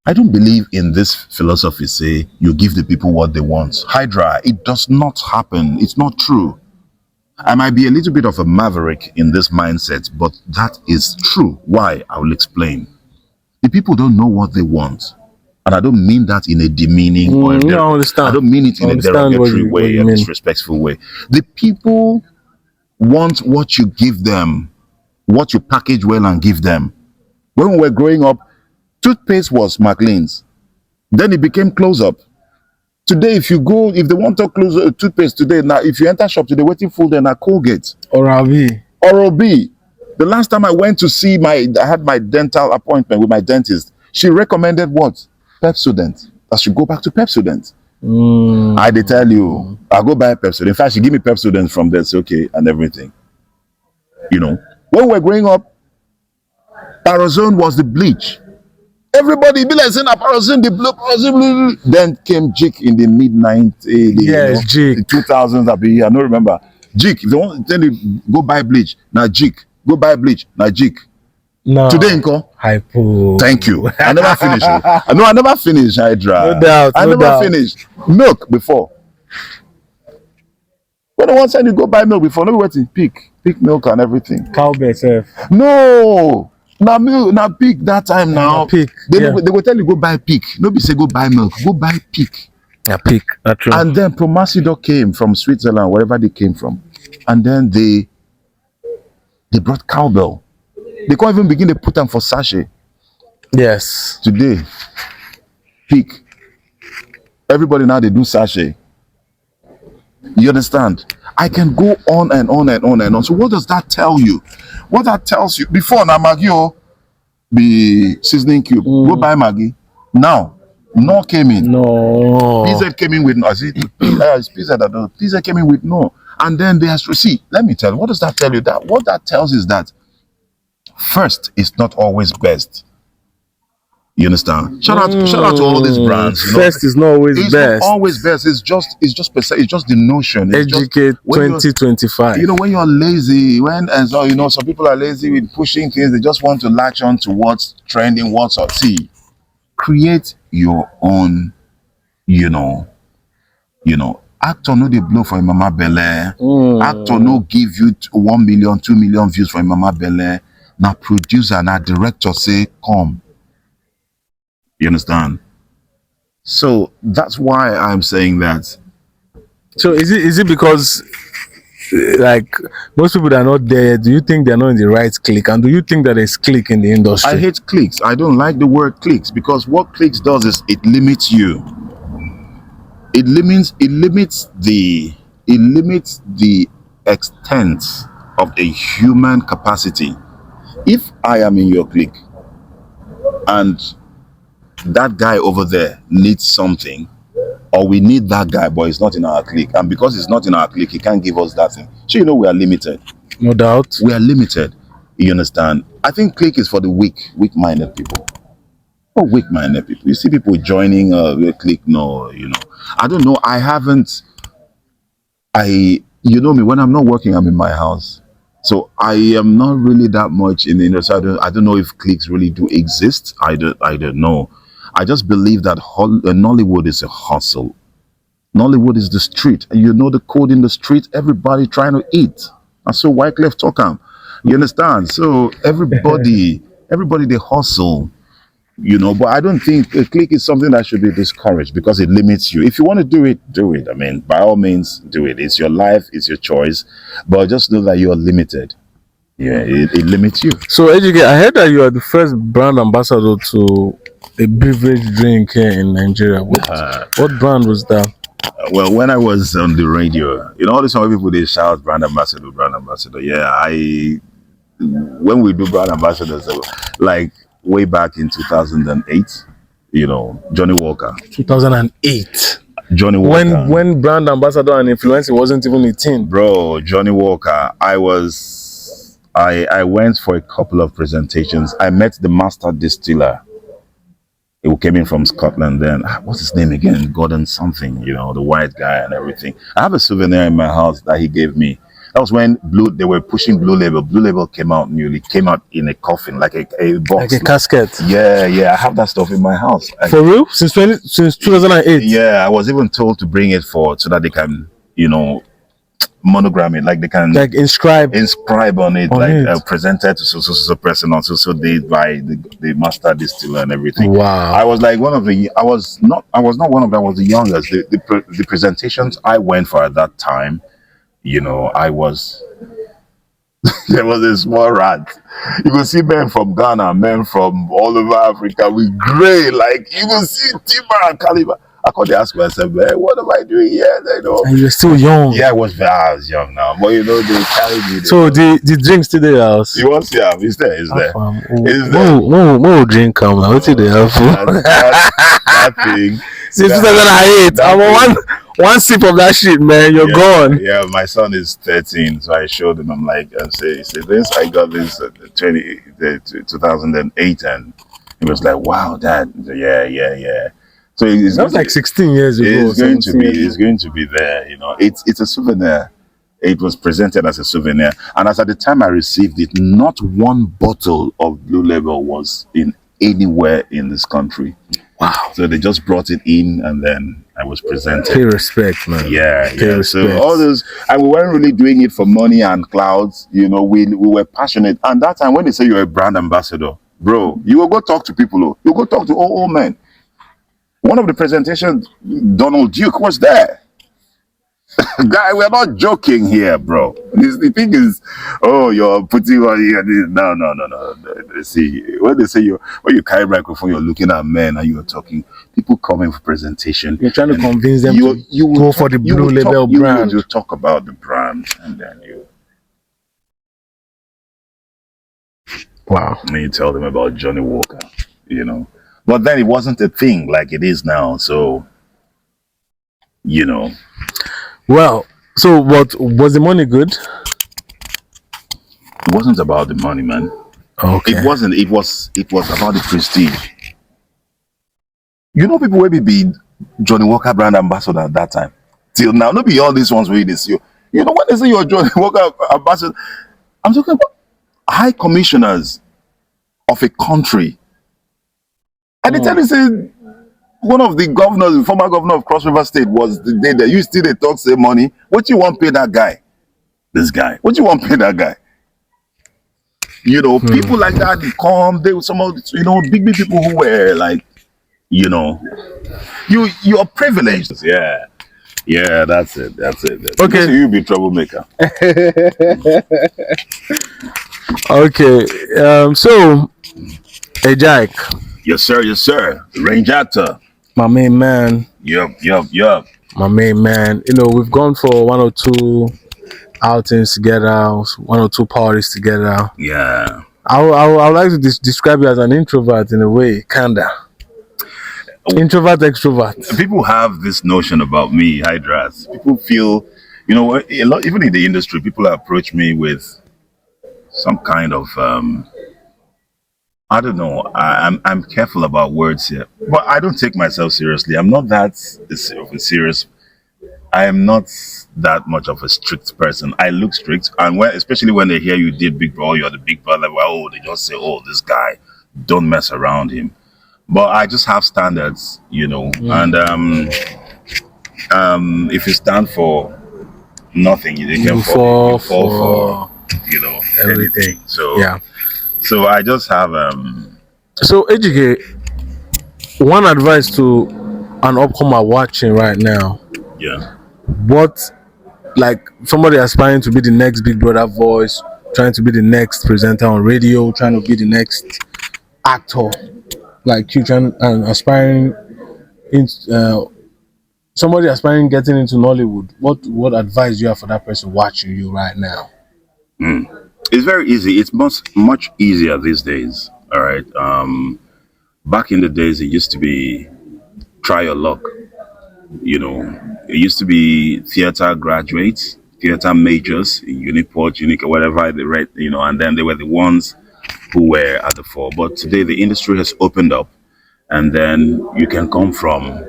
I don't believe in this philosophy, say you give the people what they want. Hydra, it does not happen. It's not true. I might be a little bit of a maverick in this mindset, but that is true. Why? I will explain. The people don't know what they want. And I don't mean that in a demeaning or I understand. I don't mean it in a derogatory way, a disrespectful way. The people want what you give them, what you package well and give them. When we were growing up, toothpaste was Maclean's. Then it became Close Up. Today, if they want to close toothpaste today, now if you enter shop today, waiting for them at Colgate. Oral-B. The last time I went to see I had my dental appointment with my dentist. She recommended what? Pepsodent. I should go back to Pepsodent. I did tell you, I'll go buy Pepsodent. In fact, she give me Pepsodent from there, so okay, and everything. You know, when we were growing up, Parozone was the bleach. Everybody be like saying Parozone, the blue. Then came Jik in the mid-90s. Yes, Jik. 2000s, I don't remember. Jik, if they want to tell you, go buy bleach. Now Jik. Go buy bleach. Now Jik. No. Today, Nko. Hypo. Thank you. I never finished. I never finished Hydra. No doubt. I never finished. Milk before. When I once said you go buy milk before, nobody went to pick milk and everything. Cowbell self. No. Now milk, now pick that time now. Pick. They will tell you go buy pick. Nobody say go buy milk. Go buy pick. Yeah, pick. That's true. And then Promasidor came from Switzerland, wherever they came from. And then they brought cowbell. They can't even begin to put them for sachet. Yes. Today, pick. Everybody now they do sachet. You understand? I can go on and on and on and on. So what does that tell you? What that tells you, before now Maggi be seasoning cube. Go buy Maggi. Now, no came in. No. PZ came in with no. Is it it's PZ that does. PZ came in with no. And then they have to see. Let me tell you, what does that tell you? That what that tells is that first is not always best. You understand? Shout out to all these brands. You know? First is not always It's best. not always best. It's just the notion. It's Ejike 2025. You know, when you're lazy, and so you know, some people are lazy with pushing things. They just want to latch on to what's trending, what's up. See, create your own. You know. Actor no dey blow for a mama belle. Actor no give you 1 million, 2 million views for a mama belle. Now producer, now director say come. You understand? So that's why I'm saying that. So is it because like most people that are not there, do you think they're not in the right clique? And do you think that there's clique in the industry? I hate cliques. I don't like the word cliques because what cliques does is it limits you. It limits the extent of a human capacity. If I am in your clique and that guy over there needs something, or we need that guy, but it's not in our clique, and because it's not in our clique, he can't give us that thing. So you know we are limited. No doubt. We are limited. You understand? I think clique is for the weak-minded people. Oh, weak-minded people. You see people joining a clique. No, I don't know. You know me, when I'm not working, I'm in my house. So I am not really that much in the industry. I don't know if cliques really do exist. I don't know. I just believe that Nollywood is a hustle. Nollywood is the street. And you know the code in the street, everybody trying to eat. And so Wycliffe talk am. You understand? So everybody they hustle, but I don't think a click is something that should be discouraged because it limits you. If you want to do it, do it. I mean, by all means, do it. It's your life, it's your choice. But just know that you're limited. Yeah, it limits you. So, Ejike, I heard that you are the first brand ambassador to a beverage drink here in Nigeria. What brand was that? Well, when I was on the radio, all the time people they shout brand ambassador, brand ambassador. Yeah, when we do brand ambassadors, like way back in 2008, Johnny Walker. 2008. Johnny Walker. When brand ambassador and influencer wasn't even a thing. Bro, Johnny Walker. I went for a couple of presentations. I met the master distiller. He came in from Scotland then. What's his name again? Gordon something, the white guy and everything. I have a souvenir in my house that he gave me. That was when they were pushing Blue Label. Blue Label came out newly, came out in a coffin, like a box. Like a casket. Yeah. I have that stuff in my house. For real? Since 2008? Yeah, I was even told to bring it so that they can, monogram it, like they can inscribe on it, presented to so person on so date by the master distiller and everything. Wow. I was like I was not one of them. I was the youngest. The presentations I went for at that time, I was there was a small rat. You will see men from Ghana, men from all over Africa with gray, like you will see timber and caliber. I could ask myself, man, what am I doing here? And you're still young. Yeah, I was young now, but they carried me. So the drink still there house. You want to have? It's there. It's there. More drink come now. What's it there? That thing. Since 2008, I'm one sip of that shit, man. You're gone. Yeah, my son is 13, so I showed him. I'm like, he said this. I got this 2008, and he was like, wow, Dad. Yeah. So that's like 16 years ago. It's going to be there. It's a souvenir. It was presented as a souvenir, and as at the time I received it, not one bottle of Blue Label was in anywhere in this country. Wow! So they just brought it in, and then I was presented. Pay respect, man. Yeah. So all those, and we weren't really doing it for money and clouds. We were passionate. And that time, when they say you're a brand ambassador, bro, you will go talk to people. You go talk to old men. One of the presentations, Donald Duke was there. Guy, we're not joking here, bro. The thing is, you're putting on here. No. See, when they say when you carry microphone, you're looking at men and you're talking. People coming for presentation. You're trying to convince them to go for the Blue Label brand. You talk about the brand, and then Wow. And then you tell them about Johnny Walker. But then it wasn't a thing like it is now. So, Well, so what was the money good? It wasn't about the money, man. Okay. It wasn't. It was about the prestige. People will be Johnny Walker brand ambassador at that time. Till now, not be all these ones where they see you. When they say you're Johnny Walker ambassador, I'm talking about high commissioners of a country. And they tell you, say, one of the governors, the former governor of Cross River State, was the day that you still they talk say money. What you want pay that guy? This guy. What you want pay that guy? People like that they come. They some of big people who were like, you're privileged. Yeah, that's it. Okay, so you be troublemaker. Okay, so Ejike. Yes, sir. The range actor. My main man. Yup. My main man. We've gone for one or two outings together, one or two parties together. Yeah. I would like to describe you as an introvert in a way, kinda. Introvert, extrovert. People have this notion about me, Hydras. People feel, a lot, even in the industry, people approach me with some kind of I don't know. I'm careful about words here, but I don't take myself seriously. I'm not that serious. I am not that much of a strict person. I look strict, and especially when they hear you did Big Bro, you're the big brother. Well, they just say, "Oh, this guy, don't mess around him." But I just have standards, and If you stand for nothing, you can You fall. You fall fall for for everything. anything. So Yeah. I just have So Ejike, one advice to an upcomer watching right now. yeah. What, like somebody aspiring to be the next Big Brother voice, trying to be the next presenter on radio, trying to be the next actor, like you trying and aspiring in somebody aspiring getting into Nollywood. What advice do you have for that person watching you right now? It's very easy. It's much easier these days. All right. Back in the days, it used to be try your luck. It used to be theater graduates, theater majors, Uniport, Unica, whatever they read. And then they were the ones who were at the fore. But today, the industry has opened up, and then you can come from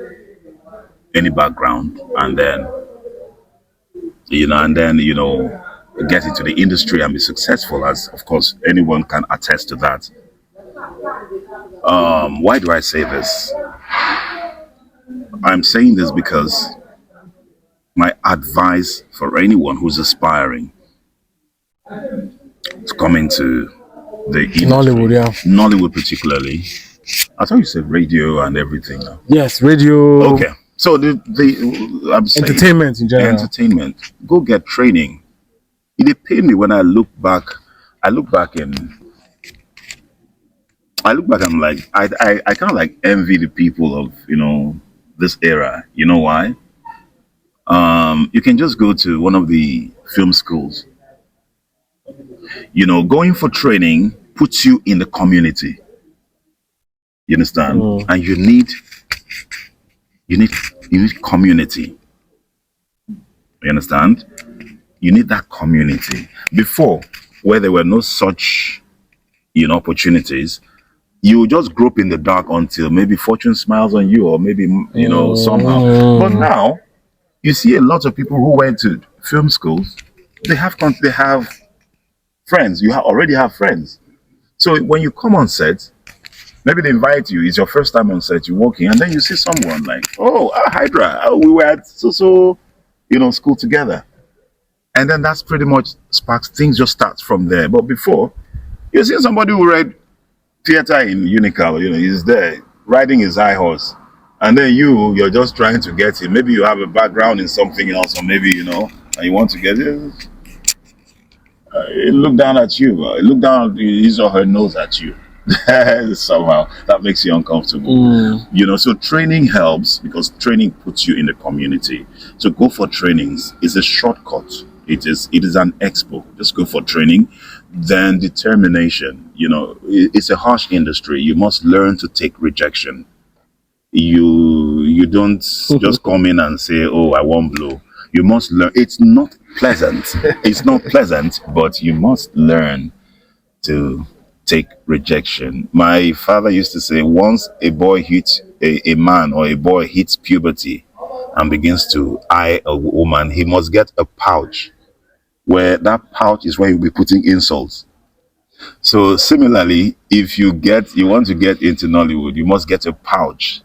any background, and then get into the industry and be successful. As of course, anyone can attest to that. Why do I say this? I'm saying this because my advice for anyone who's aspiring to come into the industry, Nollywood, yeah. Nollywood particularly. I thought you said radio and everything. Yes, radio, Okay, so the I'm saying entertainment in general. entertainment. Go get training. It paid me when I look back. I look back and I'm like I kind of like envy the people of this era. You know why? You can just go to one of the film schools. Going for training puts you in the community. You understand? And you need community. You understand? You need that community. Before, where there were no such opportunities, you just grope in the dark until maybe fortune smiles on you, or maybe somehow. But now you see a lot of people who went to film schools. They have friends. Already have friends. So when you come on set, maybe they invite you. It's your first time on set. You walk in, and then you see someone like, oh, Hydra. Oh, we were at school together. And then that's pretty much sparks. Things just start from there. But before, you see somebody who read theater in Unical, he's there riding his high horse. And then you're just trying to get him. Maybe you have a background in something else, or maybe, and you want to get it. He look down at you. He look down his or her nose at you. Somehow that makes you uncomfortable. So training helps because training puts you in the community. So go for trainings. It's a shortcut. It is an expo. Just go for training. Then determination. It's a harsh industry. You must learn to take rejection. You don't just come in and say, oh, I want blow. You must learn. It's not pleasant. It's not pleasant, but you must learn to take rejection. My father used to say, once a boy hits a man, or a boy hits puberty and begins to eye a woman, he must get a pouch, where that pouch is where he'll be putting insults. So similarly, if you want to get into Nollywood, you must get a pouch.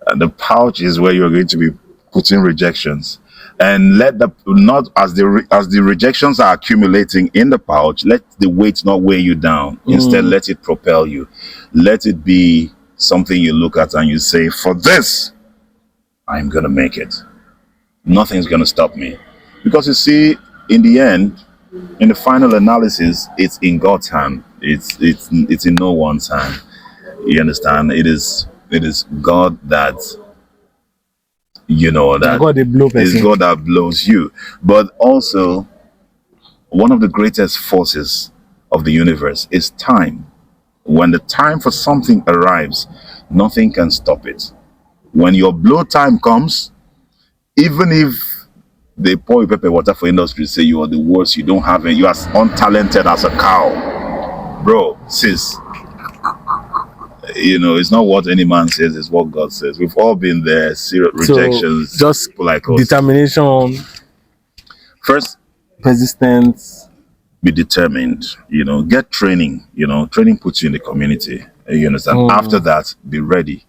And the pouch is where you're going to be putting rejections. And let not as the rejections are accumulating in the pouch, let the weight not weigh you down. Instead, let it propel you. Let it be something you look at and you say, for this, I'm gonna make it. Nothing's gonna stop me. Because you see, in the end, in the final analysis, it's in God's hand. It's in no one's hand. You understand? It is God that God they blow is person. God that blows you. But also, one of the greatest forces of the universe is time. When the time for something arrives, nothing can stop it. When your blow time comes, even if they pour you pepper water for industry, say you are the worst, you don't have it, you are untalented as a cow, bro, sis. It's not what any man says, it's what God says. We've all been there, serious rejections. So just people like us. determination, First, persistence. be determined. Get training. Training puts you in the community. You understand? After that, be ready.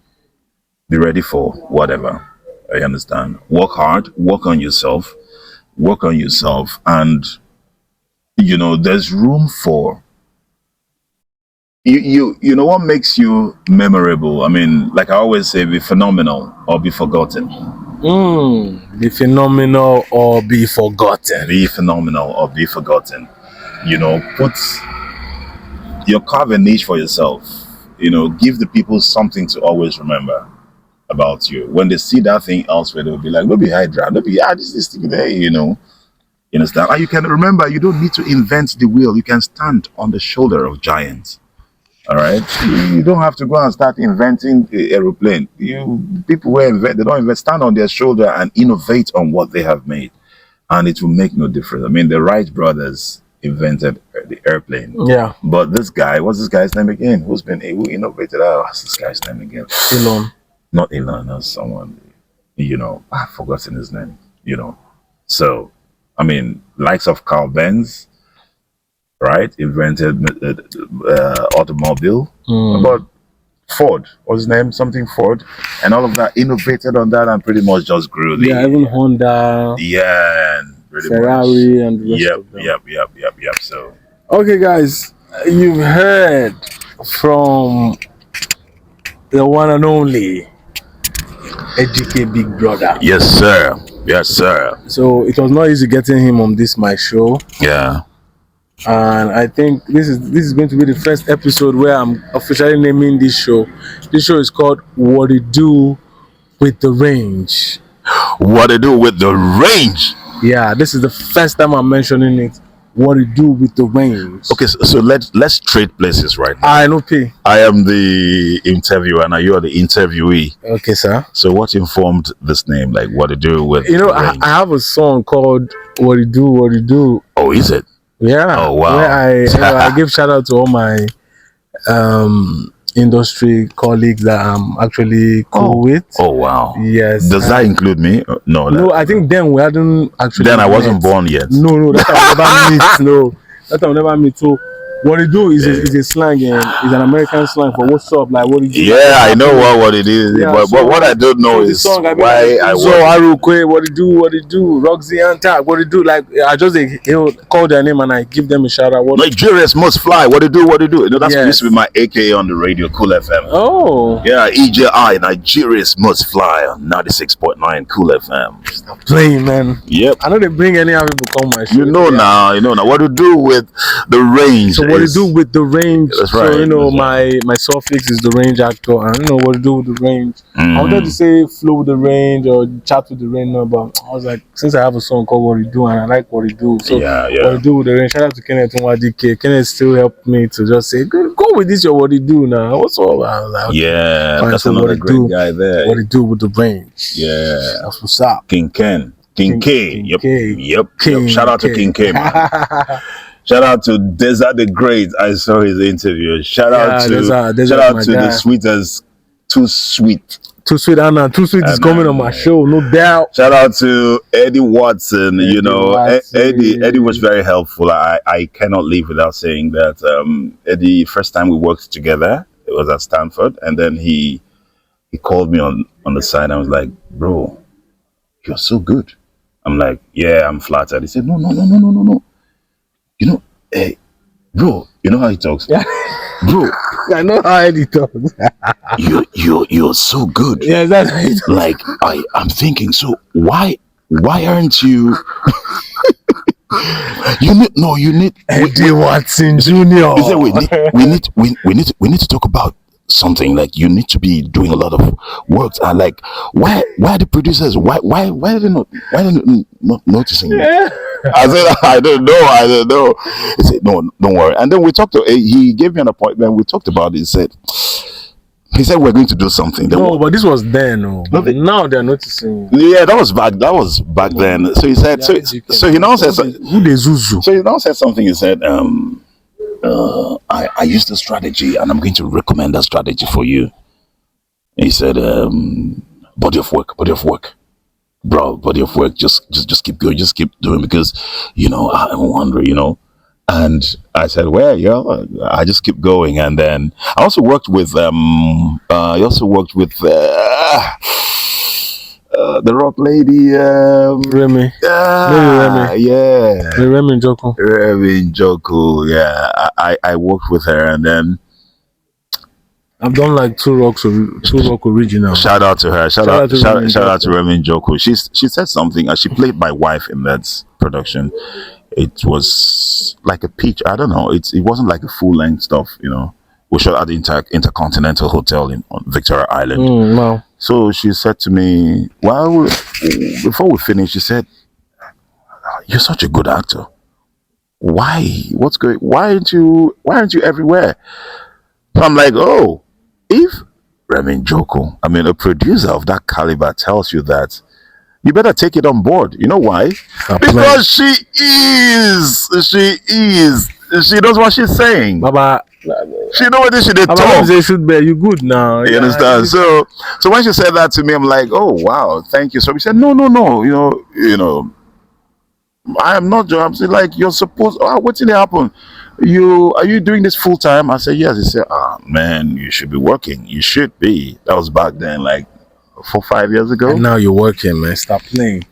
Be ready for whatever. You understand? Work hard, work on yourself, and there's room for you know what makes you memorable. I mean, like I always say, be phenomenal or be forgotten. Be phenomenal or be forgotten. Be phenomenal or be forgotten. Put carve a niche for yourself. Give the people something to always remember about you. When they see that thing elsewhere, they'll be like, "No be Hydra, no be this thing there." You understand? And you can remember, you don't need to invent the wheel. You can stand on the shoulder of giants. All right, you don't have to go and start inventing the aeroplane. People who invent, they don't invent. Stand on their shoulder and innovate on what they have made, and it will make no difference. I mean, the Wright brothers invented the airplane. Yeah. But this guy, what's this guy's name again? Who innovated? What's this guy's name again? Elon. Not Elon. No, someone. I've forgotten his name. So, I mean, likes of Carl Benz, right? Invented automobile. But Ford, what's his name? Something Ford, and all of that innovated on that and pretty much just grew the. Yeah, even Honda. Yeah, and Ferrari much. And the rest of them. Yep. So. Okay, guys, you've heard from the one and only Ejike Big Brother. Yes, sir. Yes, sir. So it was not easy getting him on my show. Yeah. And I think this is going to be the first episode where I'm officially naming this show. This show is called What It Do with the Range. What It Do with the Range. Yeah, this is the first time I'm mentioning it. What It Do with the Range. Okay, so let's trade places right now. I know. I am the interviewer and you are the interviewee. Okay, sir. So what informed this name? Like What It Do with the Range? I have a song called What It Do, What It Do. Oh, is it? Yeah. Oh, wow. Where I give shout out to all my industry colleagues that I'm actually cool with. Oh, wow. Yes. Does that include me? No, I think then we hadn't actually. Then I wasn't born yet. No, that I never meet. No, that I never meet. So what it do is a slang, and is an American slang for what's up, like what it do. Yeah, I know what it is, Yeah, but what I don't know is song, why I was. So Arukwe, what it do, Roxy and Tag, what it do. Like I just call their name and I give them a shout out. Nigerians must fly. What it do? That's used to be my AKA on the radio, Cool FM. Oh, yeah, EJI, Nigerians must fly on 96.9 Cool FM. Stop playing, man. Yep. I know they bring any other people come my show. You know now. What to do with the range. So what to do with the range? That's right. So my suffix is the range actor, and what to do with the range. I wanted to say flow with the range or chat with the range, but I was like, since I have a song called What You Do and I like What You Do, so What You Do with the range. Shout out to Kenneth and Ejike. Kenneth still helped me to just say, go with this, your What You Do now. What's all? I was like, yeah, that's another great guy there. What You Do with the range. Yeah, that's what's up. King K. Yep. Shout out to King K, man. Shout out to Desert the Great. I saw his interview. Shout out to the Sweetest. Too Sweet. Too Sweet, Anna. Too Sweet is coming on my show, no doubt. Shout out to Eddie Watson. Eddie was very helpful. I cannot leave without saying that Eddie, first time we worked together, it was at Stanford, and then he called me on the side and was like, "Bro, you're so good." I'm like, "Yeah, I'm flattered." He said, No. Hey, bro, you know how he talks? Yeah. Bro, I know how he talks. you're so good. Yeah, that's how he talks. Like I'm thinking, so why aren't you you need Eddie Watson Jr. He said, we need to talk about something. Like you need to be doing a lot of work. And like why are the producers why are they not noticing you? Yeah. I said I don't know. He said no, don't worry. And then we talked he gave me an appointment. We talked about it. He said we're going to do something. But this was then. Now they're noticing. Yeah, that was back then. So he said so he now said who they Zuzu. So he now said something. He said I used the strategy and I'm going to recommend that strategy for you. And he said, body of work, bro, body of work, just keep going, just keep doing, because, I'm wondering, and I said, well, I just keep going. And then I also worked with, the rock lady. Remy. Yeah. Remy Joko. Remy Njoku. Yeah, I worked with her, and then I've done like two rock original. shout out to her. Shout out to Remy Njoku. She said something. She played my wife in that production. It was like a pitch. I don't know. It wasn't like a full length stuff. We shot at the Intercontinental Hotel on Victoria Island. Wow. So she said to me, before we finished, she said, "You're such a good actor. Why? Why aren't you everywhere?" So I'm like, oh, if Remy Njoku, a producer of that caliber tells you that, you better take it on board. You know why? Because she knows what she's saying. Baba, she knows what she did talk. They should be. You good now? You understand? So when she said that to me, I'm like, oh wow, thank you. So we said, no. I am not job. She's like, you're supposed. What did happen? Are you doing this full time? I said yes. He said, man, you should be working. You should be. That was back then, like 4-5 years ago. And now you're working, man. Stop playing.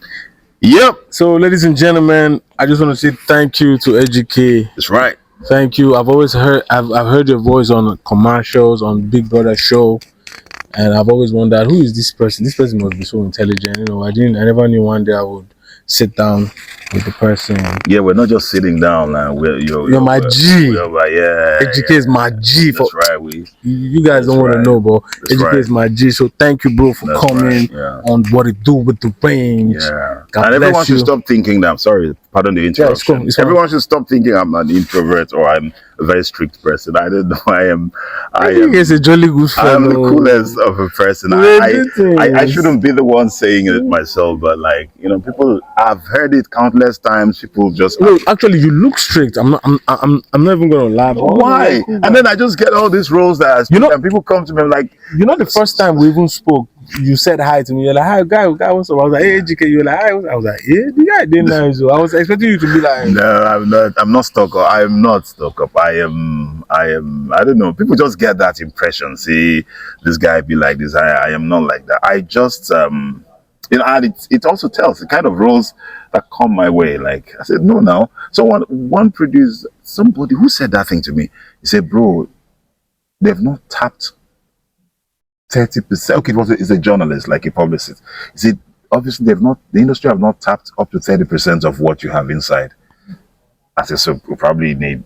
Yep. So, ladies and gentlemen, I just want to say thank you to Ejike. That's right. Thank you. I've heard your voice on commercials, on Big Brother show, and I've always wondered, who is this person? This person must be so intelligent. I never knew one day I would sit down with the person. Yeah, we're not just sitting down. You're my G. Yeah. Ejike is my G. That's right. You guys don't want to know, bro. Ejike is my G. So thank you, bro, for coming on what it do with the range. Yeah. And everyone should stop thinking that. I'm sorry, pardon the interruption. Yeah, everyone should stop thinking I'm an introvert or I'm a very strict person. I don't know. I am. He's a jolly good fellow. I'm the coolest of a person. I shouldn't be the one saying it myself, but people. I've heard it countless times. People just actually, you look strict. I'm not even gonna lie. Why? And then I just get all these roles that and people come to me like, the first time we even spoke, you said hi to me. You're like, hi, guy, what's up? I was like, hey, Ejike. You're like, hi. I was like, yeah, the guy didn't know. So I was expecting you to be like, no, I'm not. I'm not stuck up. I am not stuck up. I am. I don't know. People just get that impression. See, this guy be like this. I am not like that. I just and it also tells the kind of roles that come my way. Like I said, no, now. So one producer, somebody who said that thing to me. He said, bro, they've not tapped 30%. Okay, it's a journalist, like a publicist. He said, obviously the industry have not tapped up to 30% of what you have inside. I said, so we probably need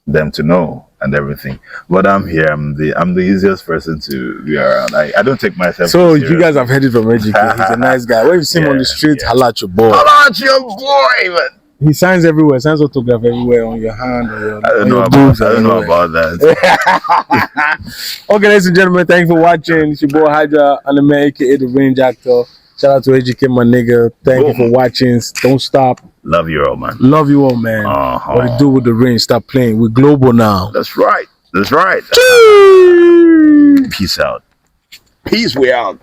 them to know and everything. But I'm here. I'm the easiest person to be around. I don't take myself. So you guys have heard it from Ejike. He's a nice guy. When you see him on the street, holla at your boy. Holla at your boy, man. He signs everywhere. Signs autograph everywhere on your hand. I don't know about that. Okay, ladies and gentlemen, thank you for watching. It's your boy Hydra, anime, aka the range actor. Shout out to Ejike, my nigga. Thank you for watching. Don't stop. Love you all, man. Love you all, man. What you do with the range? Stop playing. We're global now. That's right. Peace out. Peace. We out.